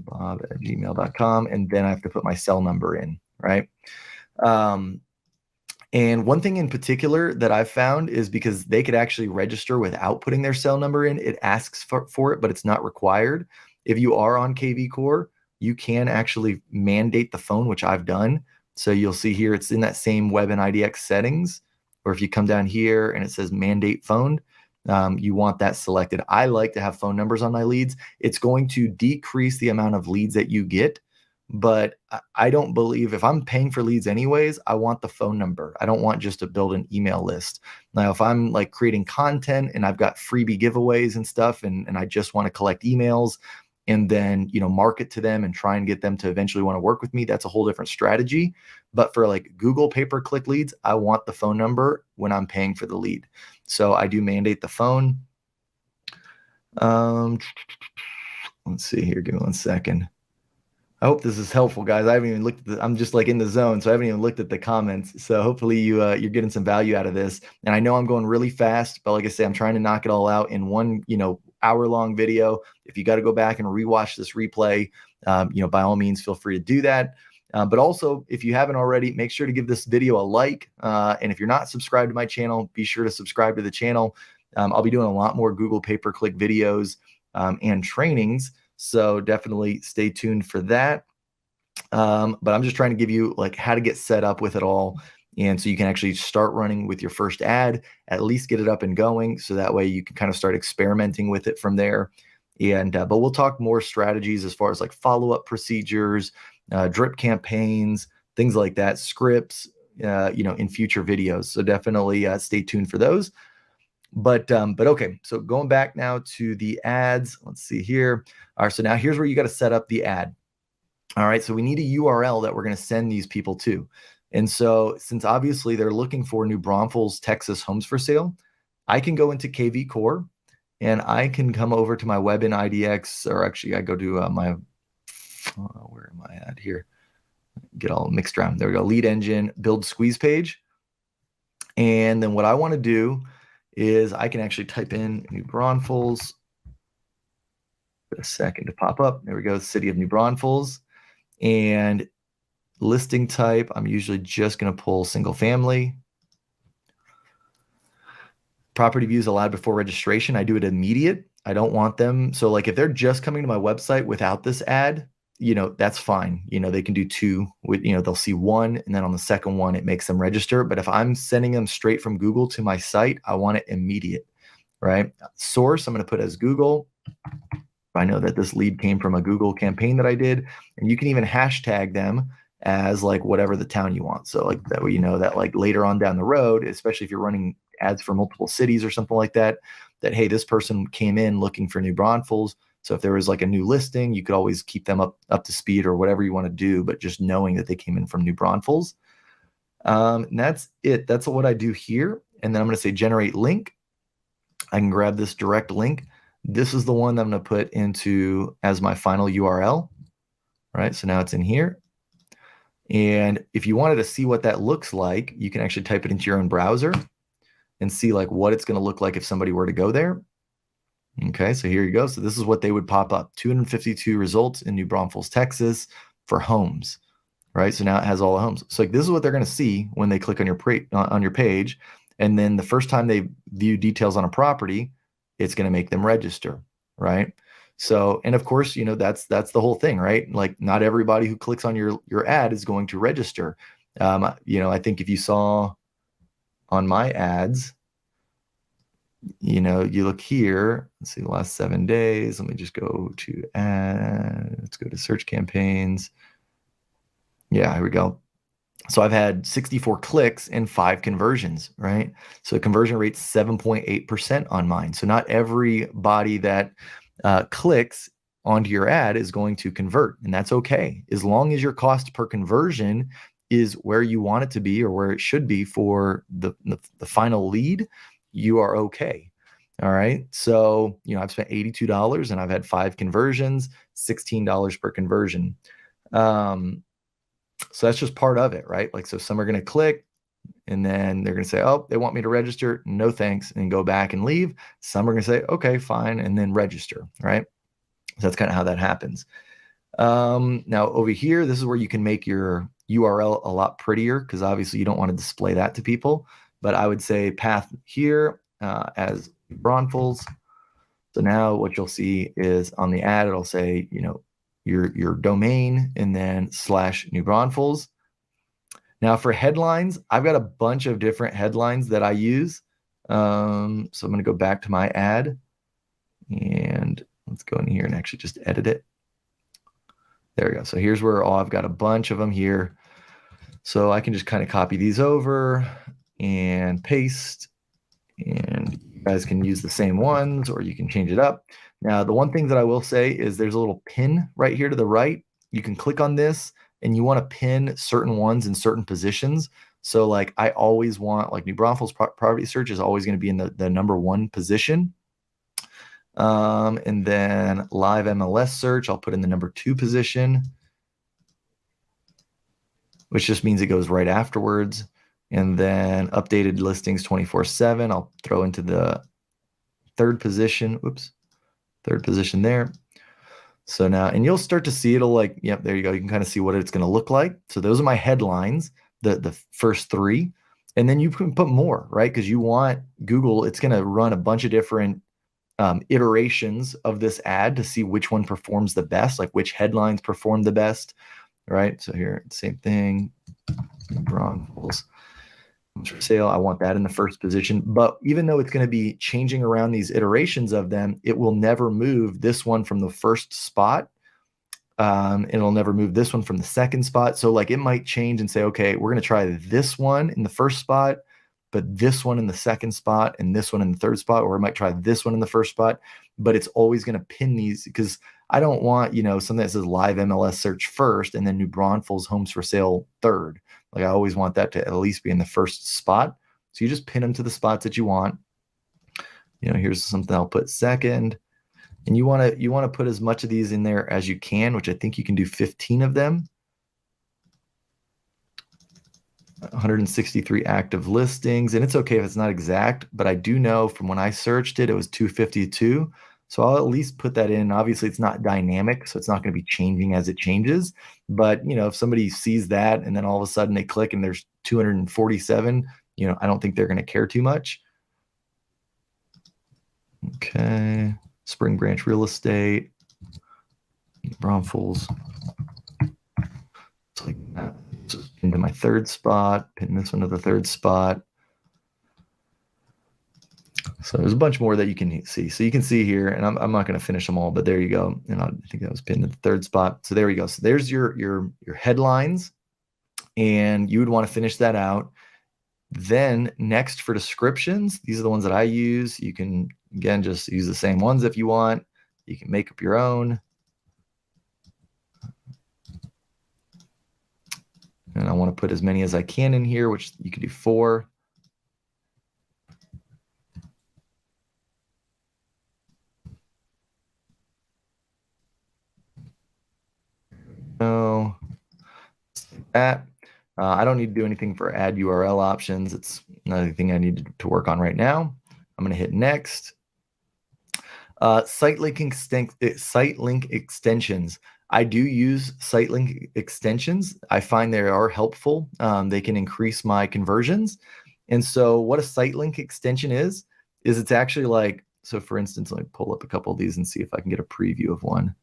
bob@gmail.com, and then I have to put my cell number in, right? And one thing in particular that I've found is, because they could actually register without putting their cell number in, it asks for it, but it's not required. If you are on KV Core, you can actually mandate the phone, which I've done. So you'll see here, it's in that same web and IDX settings, or if you come down here and it says mandate phone, you want that selected. I like to have phone numbers on my leads. It's going to decrease the amount of leads that you get, but I don't believe, if I'm paying for leads anyways, I want the phone number. I don't want just to build an email list. Now, if I'm like creating content and I've got freebie giveaways and stuff, and I just want to collect emails and then, market to them and try and get them to eventually want to work with me, that's a whole different strategy. But for like Google pay-per-click leads, I want the phone number when I'm paying for the lead. So I do mandate the phone. Let's see here, give me 1 second. I hope this is helpful, guys. I haven't even looked at I'm just like in the zone, so I haven't even looked at the comments. So hopefully you're getting some value out of this. And I know I'm going really fast, but like I say, I'm trying to knock it all out in one, hour-long video. If you got to go back and rewatch this replay, by all means, feel free to do that. But also, if you haven't already, make sure to give this video a like. And if you're not subscribed to my channel, be sure to subscribe to the channel. I'll be doing a lot more Google pay-per-click videos and trainings. So definitely stay tuned for that. But I'm just trying to give you like how to get set up with it all. And so you can actually start running with your first ad, at least get it up and going. So that way you can kind of start experimenting with it from there. And, but we'll talk more strategies as far as like follow-up procedures, drip campaigns, things like that, scripts, in future videos. So definitely stay tuned for those. But okay, so going back now to the ads, let's see here. All right, so now here's where you got to set up the ad. All right, so we need a URL that we're going to send these people to. And so since obviously they're looking for New Braunfels, Texas homes for sale, I can go into KV Core and I can come over to my web in IDX, or actually I go to where am I at here? Get all mixed around. There we go. Lead engine, build squeeze page. And then what I want to do is I can actually type in New Braunfels. A second to pop up. There we go. City of New Braunfels. And listing type, I'm usually just going to pull single family. property views allowed before registration. I do it immediate. I don't want them. So like if they're just coming to my website without this ad, that's fine. They can do two with, they'll see one, and then on the second one, it makes them register. But if I'm sending them straight from Google to my site, I want it immediate, right? Source, I'm going to put as Google. I know that this lead came from a Google campaign that I did, and you can even hashtag them as like whatever the town you want. So like that way, that like later on down the road, especially if you're running ads for multiple cities or something like that, hey, this person came in looking for New Braunfels. So if there was like a new listing, you could always keep them up to speed or whatever you want to do, but just knowing that they came in from New Braunfels. And that's it. That's what I do here. And then I'm going to say generate link. I can grab this direct link. This is the one that I'm going to put into as my final URL, right? So now it's in here. And if you wanted to see what that looks like, you can actually type it into your own browser and see like what it's going to look like if somebody were to go there. Okay, so here you go. So this is what they would pop up. 252 results in New Braunfels, Texas for homes, right? So now it has all the homes. So like this is what they're going to see when they click on your page. And then the first time they view details on a property, it's going to make them register, right? So, and of course, that's the whole thing, right? Like not everybody who clicks on your ad is going to register. I think if you saw on my ads, you look here, let's see the last 7 days. Let me just go to let's go to search campaigns. Yeah, here we go. So I've had 64 clicks and 5 conversions, right? So conversion rate's 7.8% on mine. So not everybody that clicks onto your ad is going to convert, and that's okay. As long as your cost per conversion is where you want it to be or where it should be for the final lead, you are okay. All right. So, I've spent $82 and I've had 5 conversions, $16 per conversion. So that's just part of it, right? Like, so some are going to click and then they're going to say, oh, they want me to register. No, thanks. And go back and leave. Some are going to say, okay, fine. And then register, right? So that's kind of how that happens. Now over here, this is where you can make your URL a lot prettier because obviously you don't want to display that to people. But I would say path here as Braunfels. So now what you'll see is on the ad, it'll say, your domain and then /New Braunfels. Now for headlines, I've got a bunch of different headlines that I use. So I'm going to go back to my ad and let's go in here and actually just edit it. There we go. So here's where I've got a bunch of them here. So I can just kind of copy these over and paste, and you guys can use the same ones or you can change it up. Now, the one thing that I will say is there's a little pin right here to the right. You can click on this and you want to pin certain ones in certain positions. So like I always want, like New Braunfels property search is always going to be in the #1 position. And then live MLS search, I'll put in the #2 position, which just means it goes right afterwards. And then updated listings 24/7, I'll throw into the 3rd position. Oops, 3rd position there. So now, and you'll start to see it'll like, yep, there you go. You can kind of see what it's going to look like. So those are my headlines, the first 3. And then you can put more, right? Because you want Google, it's going to run a bunch of different iterations of this ad to see which one performs the best, like which headlines perform the best, right? So here, same thing, Braunfels for sale. I want that in the 1st position, but even though it's going to be changing around these iterations of them, it will never move this one from the 1st spot. It'll never move this one from the 2nd spot. So like it might change and say, okay, we're going to try this one in the 1st spot, but this one in the 2nd spot and this one in the 3rd spot, or I might try this one in the 1st spot, but it's always going to pin these because I don't want, something that says live MLS search 1st and then New Braunfels homes for sale 3rd. Like I always want that to at least be in the 1st spot. So you just pin them to the spots that you want. Here's something I'll put 2nd. And you want to put as much of these in there as you can, which I think you can do 15 of them. 163 active listings. And it's okay if it's not exact, but I do know from when I searched it, it was 252. So I'll at least put that in. Obviously, it's not dynamic, so it's not going to be changing as it changes. But, if somebody sees that and then all of a sudden they click and there's 247, I don't think they're going to care too much. Okay. Spring Branch Real Estate. Braunfels. It's like that. So into my third spot, pin this one to the third spot. So there's a bunch more that you can see. So you can see here, and I'm not going to finish them all, but there you go. And I think that was pinned to the third spot. So there we go. So there's your headlines, and you would want to finish that out. Then next for descriptions, these are the ones that I use. You can, again, just use the same ones if you want. You can make up your own. And I want to put as many as I can in here, which you could do 4. So that. I don't need to do anything for add URL options. It's another thing I need to work on right now. I'm going to hit next. Site link extensions. I do use site link extensions. I find they are helpful. They can increase my conversions. And so what a site link extension is it's actually like, so for instance, let me pull up a couple of these and see if I can get a preview of one.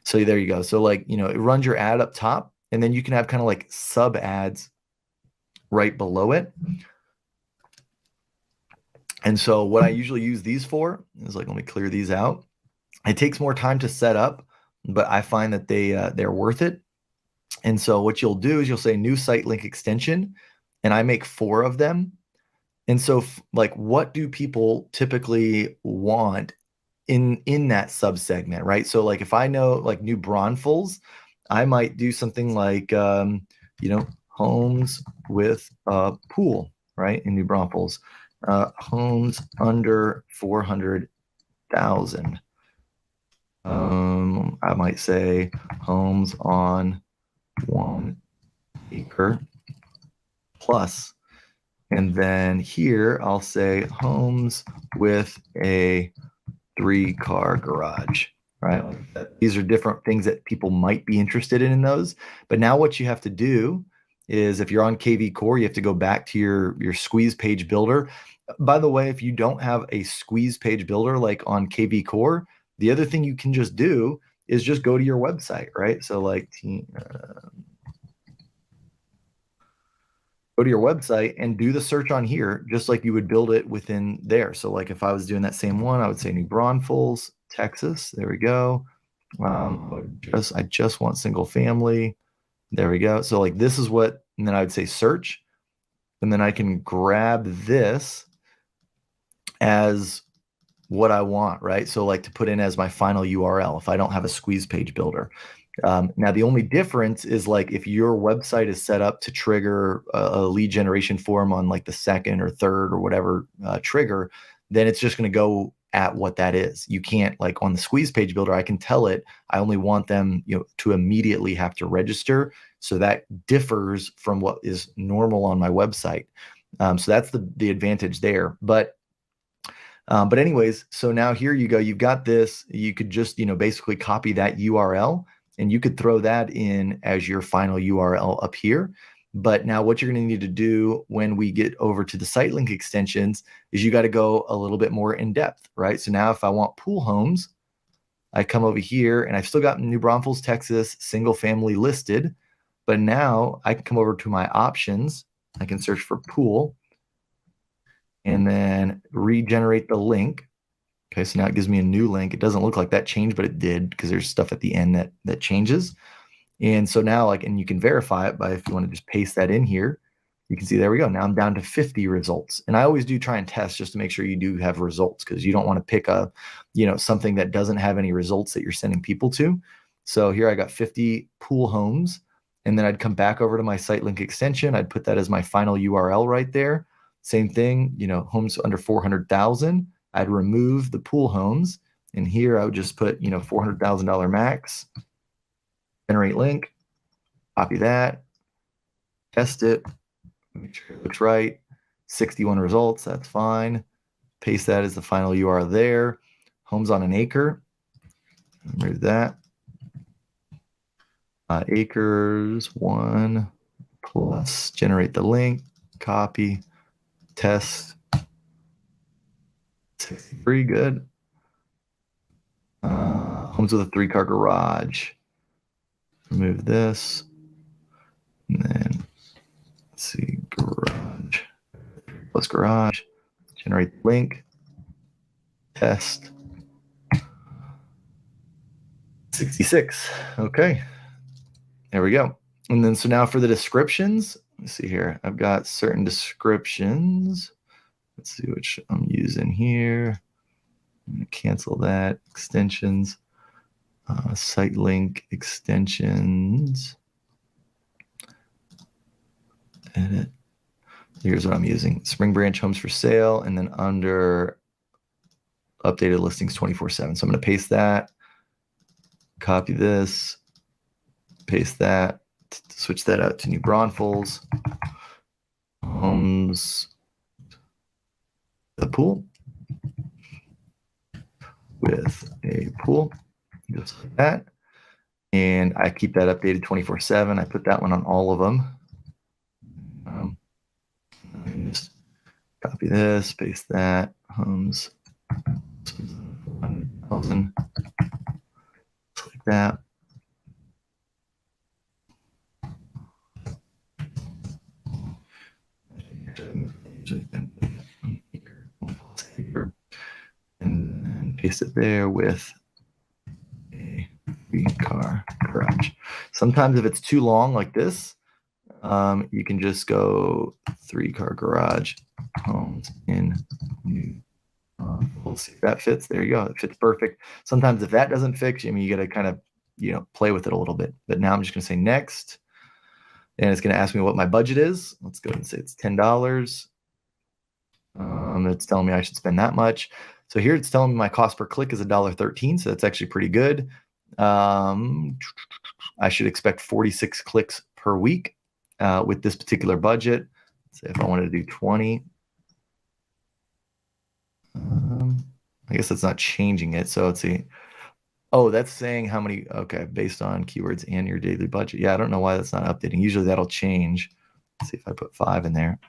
So there you go. So like, it runs your ad up top, and then you can have kind of like sub ads right below it. And so what I usually use these for is like, let me clear these out. It takes more time to set up, but I find that they're worth it. And so what you'll do is you'll say new site link extension, and I make 4 of them. And so like, what do people typically want in that subsegment, right? So like, if I know like New Braunfels, I might do something like, homes with a pool, right? In New Braunfels, homes under 400,000. I might say homes on 1 acre plus. And then here I'll say homes with a 3-car garage, right? These are different things that people might be interested in those. But now what you have to do is, if you're on KV Core, you have to go back to your squeeze page builder. By the way, if you don't have a squeeze page builder like on KV Core, the other thing you can just do is just go to your website, right? So like go to your website and do the search on here, just like you would build it within there. So like, if I was doing that same one, I would say New Braunfels, Texas. There we go. I just want single family. There we go. So like, this is what, and then I would say search, and then I can grab this as what I want, right? So like, to put in as my final URL if I don't have a squeeze page builder. Now, the only difference is like, if your website is set up to trigger a lead generation form on like the second or third or whatever trigger, then it's just going to go at what that is. You can't, like on the squeeze page builder, I can tell it I only want them to immediately have to register. So that differs from what is normal on my website. So that's the advantage there. But anyways, so now here you go. You've got this. You could just basically copy that URL, and you could throw that in as your final URL up here. But now what you're going to need to do when we get over to the site link extensions is you got to go a little bit more in depth, right? So now if I want pool homes, I come over here, and I've still got New Braunfels, Texas, single family listed. But now I can come over to my options. I can search for pool and then regenerate the link. Okay, so now it gives me a new link. It doesn't look like that changed, but it did, because there's stuff at the end that changes. And so now, like, and you can verify it by, if you want to just paste that in here, you can see, there we go. Now I'm down to 50 results. And I always do try and test just to make sure you do have results, because you don't want to pick a, something that doesn't have any results that you're sending people to. So here I got 50 pool homes, and then I'd come back over to my site link extension. I'd put that as my final URL right there. Same thing, homes under 400,000. I'd remove the pool homes, and here I would just put, $400,000 max, generate link, copy that, test it, make sure it looks right. 61 results, that's fine. Paste that as the final URL there. Homes on an acre, remove that. Acres 1 plus, generate the link, copy, test, 63, good. Homes with a 3-car garage. Remove this. And then let's see, garage plus garage. Generate the link. Test. 66. Okay. There we go. And then so now for the descriptions, let's see here. I've got certain descriptions. Let's see which I'm using here. I'm going to cancel that. Extensions. Site link extensions. Edit. Here's what I'm using. Spring Branch homes for sale. And then under updated listings 24/7. So I'm going to paste that. Copy this. Paste that. Switch that out to New Braunfels. Homes. The pool. With a pool. Just like that. And I keep that updated 24/7. I put that one on all of them. Just copy this, paste that. Homes. 100,000. Just like that. And paste it there with a 3-car garage. Sometimes if it's too long like this, you can just go 3-car garage homes in New. We'll see if that fits. There you go. It fits perfect. Sometimes if that doesn't fix, I mean, you got to kind of, play with it a little bit. But now I'm just going to say next. And it's going to ask me what my budget is. Let's go ahead and say it's $10. It's telling me I should spend that much. So here it's telling me my cost per click is $1.13. So that's actually pretty good. I should expect 46 clicks per week with this particular budget. So if I wanted to do 20, I guess that's not changing it. So let's see. Oh, that's saying how many, okay, based on keywords and your daily budget. Yeah, I don't know why that's not updating. Usually that'll change. Let's see if I put 5 in there.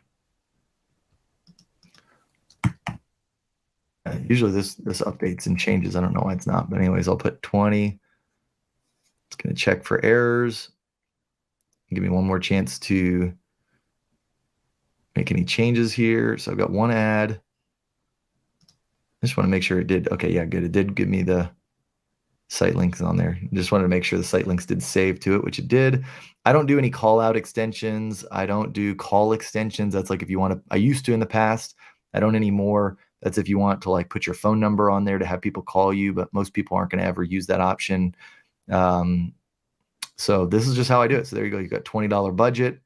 Usually this updates and changes. I don't know why it's not, but anyways, I'll put 20. It's going to check for errors. Give me one more chance to make any changes here. So I've got one ad. I just want to make sure it did. Okay, yeah, good. It did give me the site links on there. Just wanted to make sure the site links did save to it, which it did. I don't do any call out extensions. I don't do call extensions. That's like if you want to, I used to in the past. I don't anymore. That's if you want to like put your phone number on there to have people call you, but most people aren't going to ever use that option. So this is just how I do it. So there you go. You got $20 budget.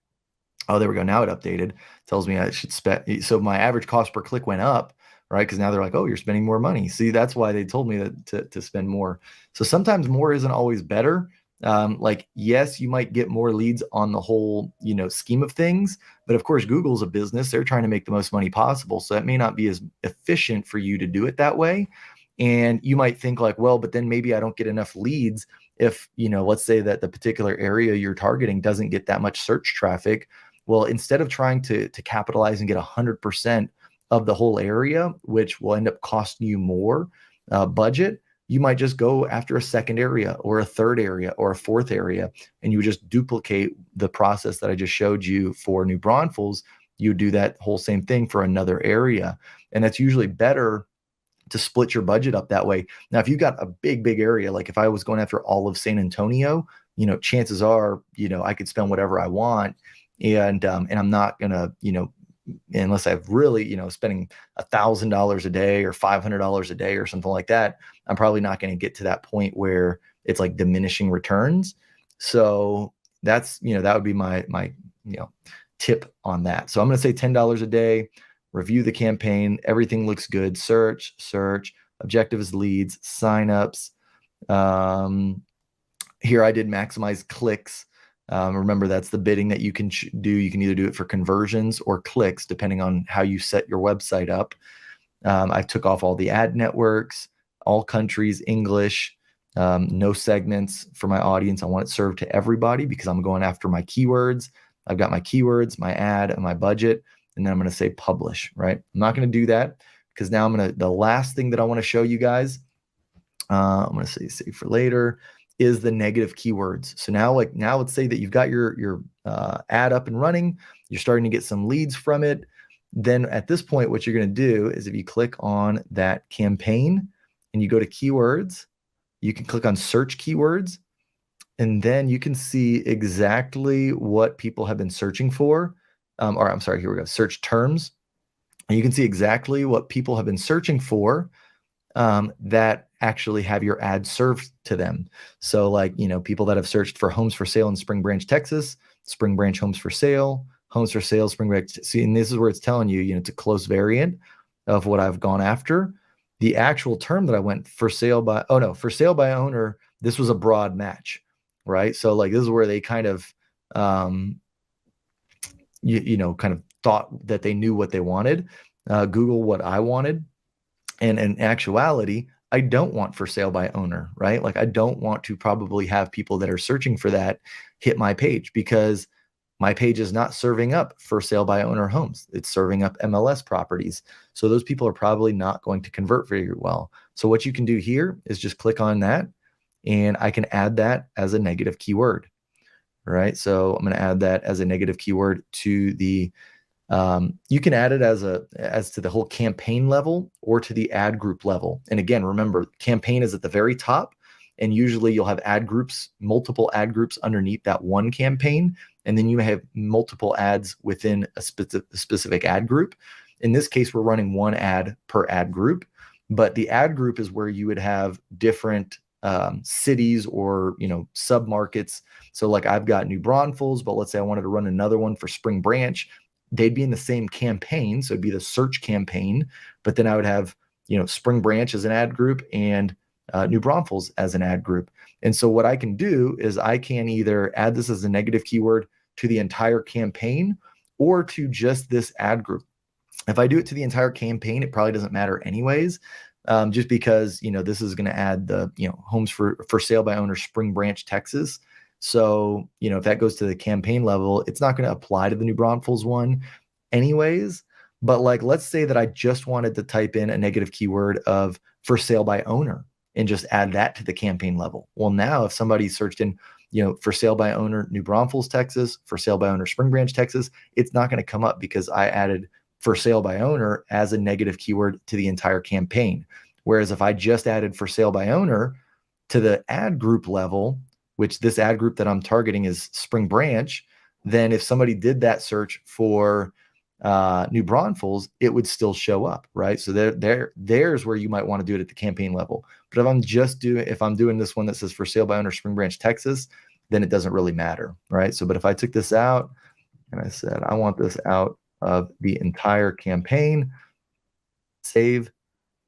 Oh, there we go. Now it updated. Tells me I should spend. So my average cost per click went up, right? Because now they're like, oh, you're spending more money. See, that's why they told me that to spend more. So sometimes more isn't always better. Like, yes, you might get more leads on the whole, scheme of things. But of course, Google's a business. They're trying to make the most money possible. So that may not be as efficient for you to do it that way. And you might think like, well, but then maybe I don't get enough leads if, let's say that the particular area you're targeting doesn't get that much search traffic. Well, instead of trying to capitalize and get 100% of the whole area, which will end up costing you more budget, you might just go after a second area or a third area or a fourth area, and you just duplicate the process that I just showed you for New Braunfels. You do that whole same thing for another area. And that's usually better to split your budget up that way. Now, if you got a big area, like if I was going after all of San Antonio, chances are, I could spend whatever I want. And I'm not gonna, unless I've really, spending $1,000 a day or $500 a day or something like that, I'm probably not going to get to that point where it's like diminishing returns. So that's, that would be my tip on that. So I'm going to say $10 a day, review the campaign. Everything looks good. Search, objective is leads, signups. Here I did maximize clicks. Remember, that's the bidding that you can do. You can either do it for conversions or clicks, depending on how you set your website up. I took off all the ad networks, all countries, English, no segments for my audience. I want it served to everybody because I'm going after my keywords. I've got my keywords, my ad, and my budget, and then I'm going to say publish, right? I'm not going to do that because now the last thing that I want to show you guys, I'm going to say save for later, is the negative keywords. So now let's say that you've got your ad up and running, you're starting to get some leads from it. Then at this point, what you're going to do is if you click on that campaign and you go to keywords, you can click on search keywords, and then you can see exactly what people have been searching for. Or I'm sorry, here we go, search terms. And you can see exactly what people have been searching for that actually have your ad served to them. So like, people that have searched for homes for sale in Spring Branch, Texas, Spring Branch homes for sale, Spring Branch. See, and this is where it's telling you, it's a close variant of what I've gone after. The actual term that I went for sale by owner, this was a broad match, right? So like, this is where they kind of, kind of thought that they knew what they wanted, Google what I wanted. And in actuality, I don't want for sale by owner, right? Like I don't want to probably have people that are searching for that hit my page, because my page is not serving up for sale by owner homes. It's serving up MLS properties. So those people are probably not going to convert very well. So what you can do here is just click on that, and I can add that as a negative keyword, right? So I'm going to add that as a negative keyword to the, you can add it as to the whole campaign level or to the ad group level. And again, remember, campaign is at the very top, and usually you'll have ad groups, multiple ad groups underneath that one campaign. And then you have multiple ads within a specific ad group. In this case, we're running one ad per ad group, but the ad group is where you would have different cities or, sub-markets. So like I've got New Braunfels, but let's say I wanted to run another one for Spring Branch. They'd be in the same campaign. So it'd be the search campaign, but then I would have, Spring Branch as an ad group and New Braunfels as an ad group. And so what I can do is I can either add this as a negative keyword to the entire campaign or to just this ad group. If I do it to the entire campaign, it probably doesn't matter anyways, just because, this is going to add the, homes for sale by owner Spring Branch, Texas. So, if that goes to the campaign level, it's not going to apply to the New Braunfels one anyways. But like, let's say that I just wanted to type in a negative keyword of for sale by owner and just add that to the campaign level. Well, now if somebody searched in, for sale by owner New Braunfels, Texas, for sale by owner Spring Branch, Texas, it's not going to come up because I added for sale by owner as a negative keyword to the entire campaign. Whereas if I just added for sale by owner to the ad group level, which this ad group that I'm targeting is Spring Branch, then if somebody did that search for New Braunfels, it would still show up, right? So there's where you might want to do it at the campaign level. But if I'm doing this one that says for sale by owner Spring Branch, Texas, then it doesn't really matter, right? So, but if I took this out and I said, I want this out of the entire campaign, save,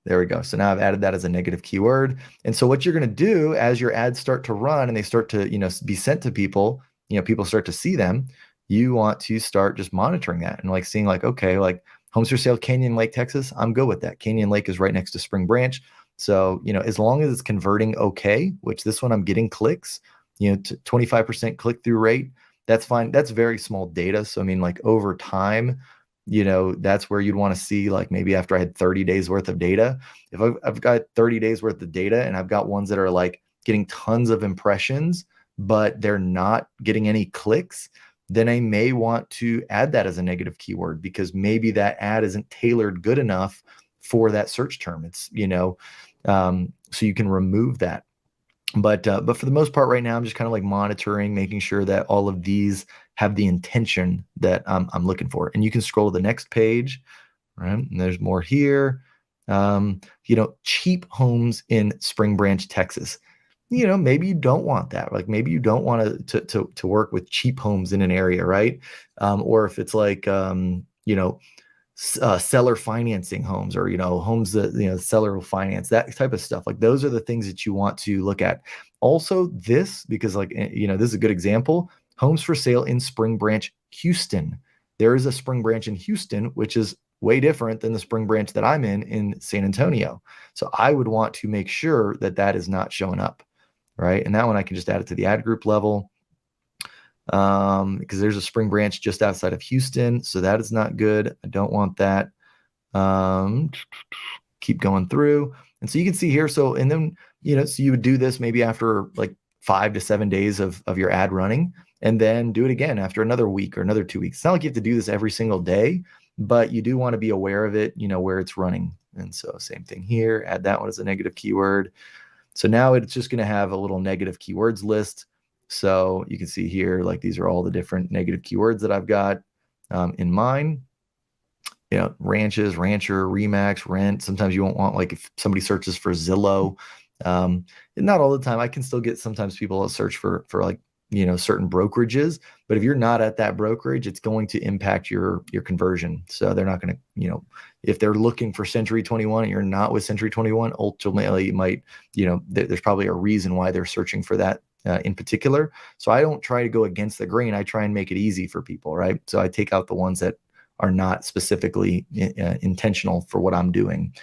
there we go. So now I've added that as a negative keyword. And so what you're going to do as your ads start to run and they start to, be sent to people, people start to see them, you want to start just monitoring that and like seeing like, okay, like homes for sale, Canyon Lake, Texas, I'm good with that. Canyon Lake is right next to Spring Branch. So, as long as it's converting okay, which this one I'm getting clicks, 25% click-through rate, that's fine. That's very small data. So, I mean, like over time, that's where you'd want to see like maybe after I had 30 days worth of data. If I've got 30 days worth of data and I've got ones that are like getting tons of impressions, but they're not getting any clicks, then I may want to add that as a negative keyword because maybe that ad isn't tailored good enough for that search term. It's, so you can remove that. But for the most part right now, I'm just kind of like monitoring, making sure that all of these have the intention that I'm looking for. And you can scroll to the next page, right? And there's more here. Cheap homes in Spring Branch, Texas. Maybe you don't want that. Like maybe you don't want to work with cheap homes in an area, right? Or if it's like, seller financing homes or, homes that, the seller will finance, that type of stuff. Like those are the things that you want to look at. Also this, because like, this is a good example, homes for sale in Spring Branch, Houston. There is a Spring Branch in Houston, which is way different than the Spring Branch that I'm in San Antonio. So I would want to make sure that that is not showing up, right? And that one I can just add it to the ad group level. Because there's a Spring Branch just outside of Houston. So that is not good. I don't want that. Keep going through. And so you can see here. So, and then, so you would do this maybe after like 5 to 7 days of your ad running, and then do it again after another week or another 2 weeks. It's not like you have to do this every single day, but you do want to be aware of it, where it's running. And so same thing here, add that one as a negative keyword. So now it's just going to have a little negative keywords list. So you can see here, like these are all the different negative keywords that I've got in mine. Ranches, rancher, Remax, rent. Sometimes you won't want, like if somebody searches for Zillow, not all the time. I can still get sometimes people that search for like, certain brokerages, but if you're not at that brokerage, it's going to impact your conversion. So they're not going to, if they're looking for Century 21 and you're not with Century 21, ultimately you might, there's probably a reason why they're searching for that in particular. So I don't try to go against the grain. I try and make it easy for people, right? So I take out the ones that are not specifically intentional for what I'm doing.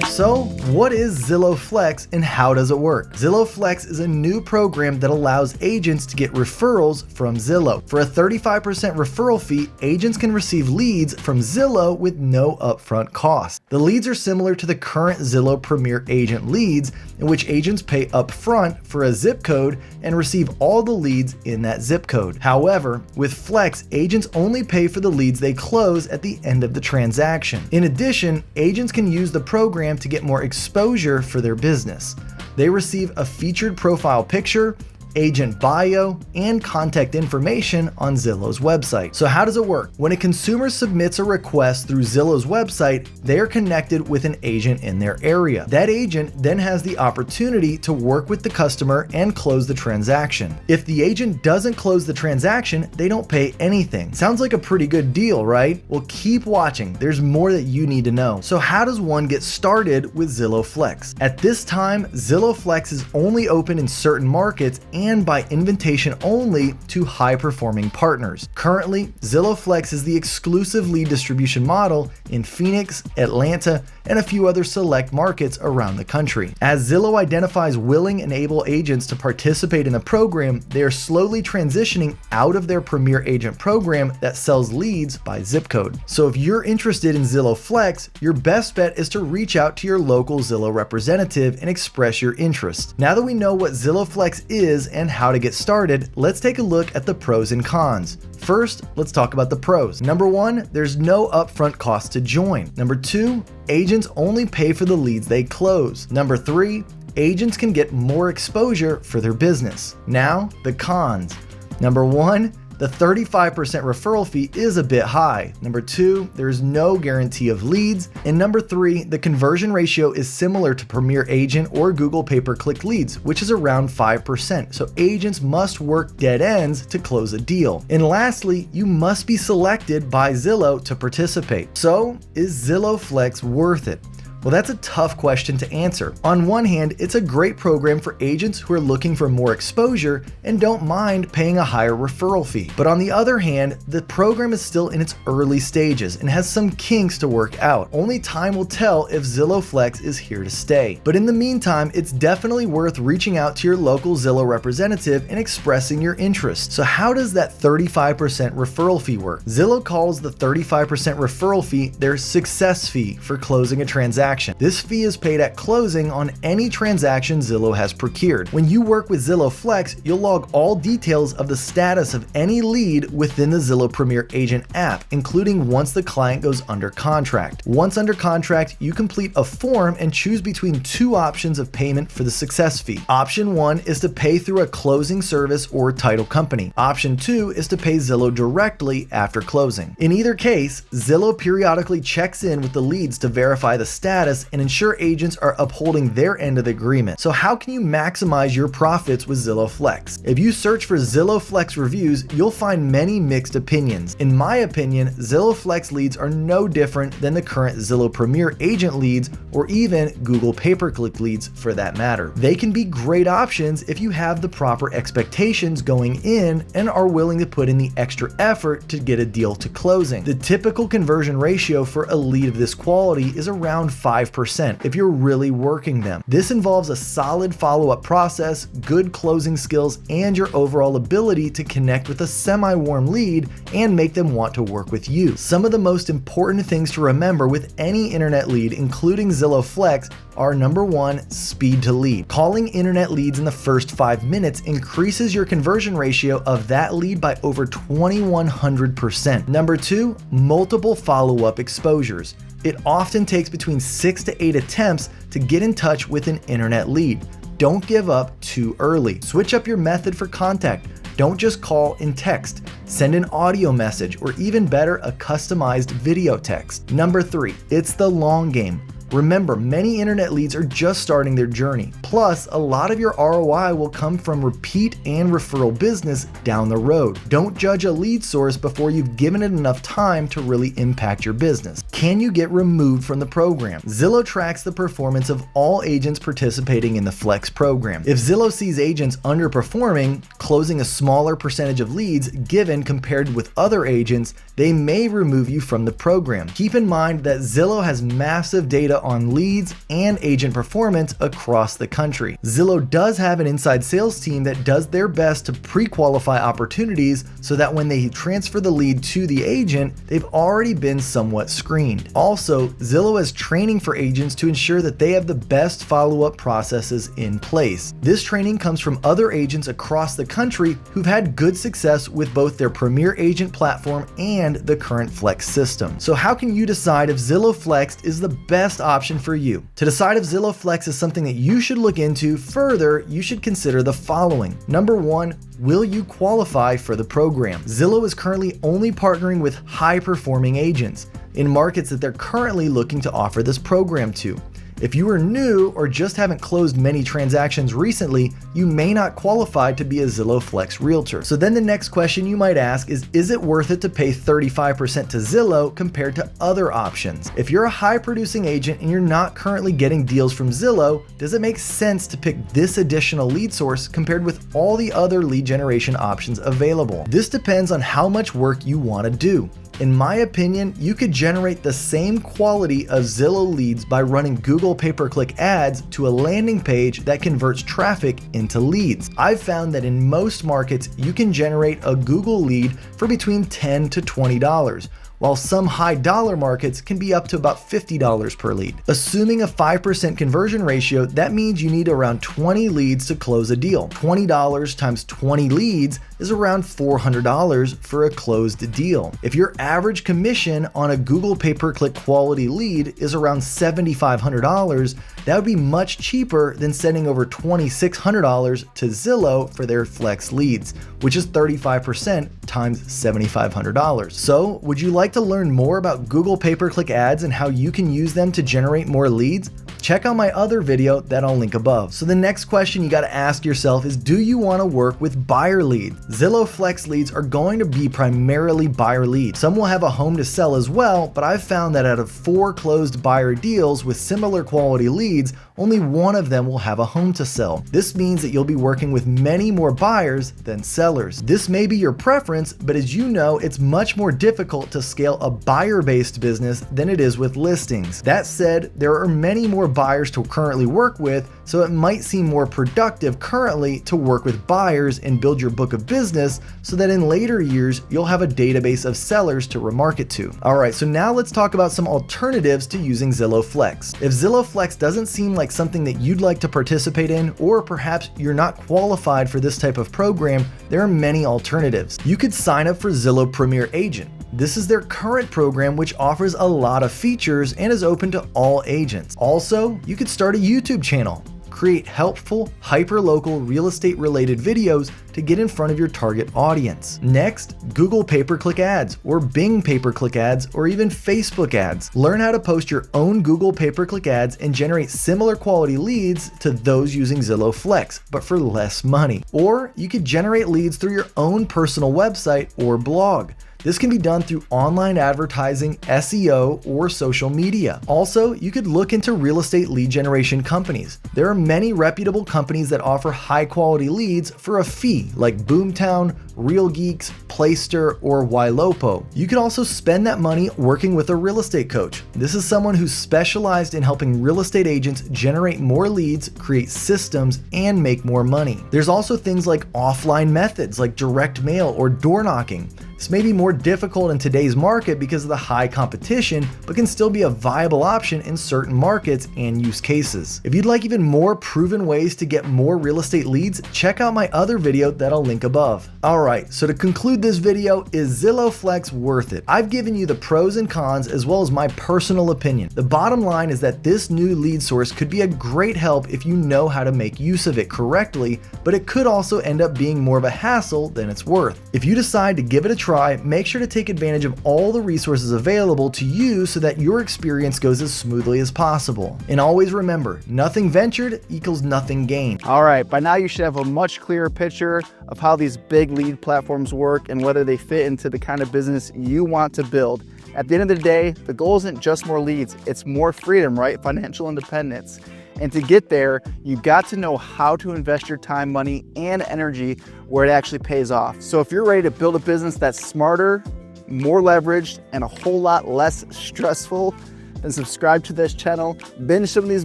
So what is Zillow Flex and how does it work? Zillow Flex is a new program that allows agents to get referrals from Zillow. For a 35% referral fee, agents can receive leads from Zillow with no upfront cost. The leads are similar to the current Zillow Premier Agent leads, in which agents pay upfront for a zip code and receive all the leads in that zip code. However, with Flex, agents only pay for the leads they close at the end of the transaction. In addition, agents can use the program to get more exposure for their business. They receive a featured profile picture, agent bio, and contact information on Zillow's website. So how does it work? When a consumer submits a request through Zillow's website, they are connected with an agent in their area. That agent then has the opportunity to work with the customer and close the transaction. If the agent doesn't close the transaction, they don't pay anything. Sounds like a pretty good deal, right? Well, keep watching. There's more that you need to know. So how does one get started with Zillow Flex? At this time, Zillow Flex is only open in certain markets and by invitation only to high-performing partners. Currently, Zillow Flex is the exclusive lead distribution model in Phoenix, Atlanta, and a few other select markets around the country. As Zillow identifies willing and able agents to participate in the program, they are slowly transitioning out of their Premier Agent program that sells leads by zip code. So if you're interested in Zillow Flex, your best bet is to reach out to your local Zillow representative and express your interest. Now that we know what Zillow Flex is and how to get started, let's take a look at the pros and cons. First, let's talk about the pros. Number one, there's no upfront cost to join. Number two, agents only pay for the leads they close. Number three, agents can get more exposure for their business. Now, the cons. Number one, the 35% referral fee is a bit high. Number two, there's no guarantee of leads. And number three, the conversion ratio is similar to Premier Agent or Google pay-per-click leads, which is around 5%. So agents must work dead ends to close a deal. And lastly, you must be selected by Zillow to participate. So is Zillow Flex worth it? Well, that's a tough question to answer. On one hand, it's a great program for agents who are looking for more exposure and don't mind paying a higher referral fee. But on the other hand, the program is still in its early stages and has some kinks to work out. Only time will tell if Zillow Flex is here to stay. But in the meantime, it's definitely worth reaching out to your local Zillow representative and expressing your interest. So how does that 35% referral fee work? Zillow calls the 35% referral fee their success fee for closing a transaction. This fee is paid at closing on any transaction Zillow has procured. When you work with Zillow Flex, you'll log all details of the status of any lead within the Zillow Premier Agent app, including once the client goes under contract. Once under contract, you complete a form and choose between two options of payment for the success fee. Option one is to pay through a closing service or title company. Option two is to pay Zillow directly after closing. In either case, Zillow periodically checks in with the leads to verify the status and ensure agents are upholding their end of the agreement. So how can you maximize your profits with Zillow Flex? If you search for Zillow Flex reviews, you'll find many mixed opinions. In my opinion, Zillow Flex leads are no different than the current Zillow Premier Agent leads or even Google pay-per-click leads for that matter. They can be great options if you have the proper expectations going in and are willing to put in the extra effort to get a deal to closing. The typical conversion ratio for a lead of this quality is around 5 5% if you're really working them. This involves a solid follow-up process, good closing skills, and your overall ability to connect with a semi-warm lead and make them want to work with you. Some of the most important things to remember with any internet lead, including Zillow Flex, are number 1, speed to lead. Calling internet leads in the first 5 minutes increases your conversion ratio of that lead by over 2,100%. Number 2, multiple follow-up exposures. It often takes between 6 to 8 attempts to get in touch with an internet lead. Don't give up too early. Switch up your method for contact. Don't just call and text. Send an audio message, or even better, a customized video text. Number 3, it's the long game. Remember, many internet leads are just starting their journey. Plus, a lot of your ROI will come from repeat and referral business down the road. Don't judge a lead source before you've given it enough time to really impact your business. Can you get removed from the program? Zillow tracks the performance of all agents participating in the Flex program. If Zillow sees agents underperforming, closing a smaller percentage of leads given compared with other agents, they may remove you from the program. Keep in mind that Zillow has massive data on leads and agent performance across the country. Zillow does have an inside sales team that does their best to pre-qualify opportunities so that when they transfer the lead to the agent, they've already been somewhat screened. Also, Zillow has training for agents to ensure that they have the best follow-up processes in place. This training comes from other agents across the country who've had good success with both their Premier Agent platform and the current Flex system. So how can you decide if Zillow Flex is the best option for you? To decide if Zillow Flex is something that you should look into further, you should consider the following. Number 1, will you qualify for the program? Zillow is currently only partnering with high-performing agents in markets that they're currently looking to offer this program to. If you are new or just haven't closed many transactions recently, you may not qualify to be a Zillow Flex realtor. So then the next question you might ask is it worth it to pay 35% to Zillow compared to other options? If you're a high producing agent and you're not currently getting deals from Zillow, does it make sense to pick this additional lead source compared with all the other lead generation options available? This depends on how much work you want to do. In my opinion, you could generate the same quality of Zillow leads by running Google pay-per-click ads to a landing page that converts traffic into leads. I've found that in most markets, you can generate a Google lead for between $10 to $20, while some high dollar markets can be up to about $50 per lead. Assuming a 5% conversion ratio, that means you need around 20 leads to close a deal. $20 times 20 leads is around $400 for a closed deal. If your average commission on a Google pay-per-click quality lead is around $7,500, that would be much cheaper than sending over $2,600 to Zillow for their Flex leads, which is 35% times $7,500. So, would you like to learn more about Google pay-per-click ads and how you can use them to generate more leads? Check out my other video that I'll link above. So the next question you got to ask yourself is, do you want to work with buyer leads? Zillow Flex leads are going to be primarily buyer leads. Some will have a home to sell as well, but I've found that out of 4 closed buyer deals with similar quality leads, only one of them will have a home to sell. This means that you'll be working with many more buyers than sellers. This may be your preference, but as you know, it's much more difficult to scale a buyer-based business than it is with listings. That said, there are many more buyers to currently work with, so it might seem more productive currently to work with buyers and build your book of business so that in later years, you'll have a database of sellers to remarket to. All right, so now let's talk about some alternatives to using Zillow Flex. If Zillow Flex doesn't seem like something that you'd like to participate in, or perhaps you're not qualified for this type of program, there are many alternatives. You could sign up for Zillow Premier Agent. This is their current program, which offers a lot of features and is open to all agents. Also, you could start a YouTube channel. Create helpful, hyper-local real estate related videos to get in front of your target audience. Next, Google pay-per-click ads or Bing pay-per-click ads or even Facebook ads. Learn how to post your own Google pay-per-click ads and generate similar quality leads to those using Zillow Flex, but for less money. Or you could generate leads through your own personal website or blog. This can be done through online advertising, SEO, or social media. Also, you could look into real estate lead generation companies. There are many reputable companies that offer high quality leads for a fee, like Boomtown, Real Geeks, Playster, or Ylopo. You could also spend that money working with a real estate coach. This is someone who's specialized in helping real estate agents generate more leads, create systems, and make more money. There's also things like offline methods like direct mail or door knocking. This may be more difficult in today's market because of the high competition, but can still be a viable option in certain markets and use cases. If you'd like even more proven ways to get more real estate leads, check out my other video that I'll link above. Alright, so to conclude this video, is Zillow Flex worth it? I've given you the pros and cons as well as my personal opinion. The bottom line is that this new lead source could be a great help if you know how to make use of it correctly, but it could also end up being more of a hassle than it's worth. If you decide to give it a try, make sure to take advantage of all the resources available to you so that your experience goes as smoothly as possible. And always remember, nothing ventured equals nothing gained. All right, by now you should have a much clearer picture of how these big lead platforms work and whether they fit into the kind of business you want to build. At the end of the day, the goal isn't just more leads, it's more freedom, right? Financial independence. And to get there, you got to know how to invest your time, money, and energy where it actually pays off. So if you're ready to build a business that's smarter, more leveraged, and a whole lot less stressful, then subscribe to this channel, binge some of these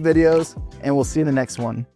videos, and we'll see you in the next one.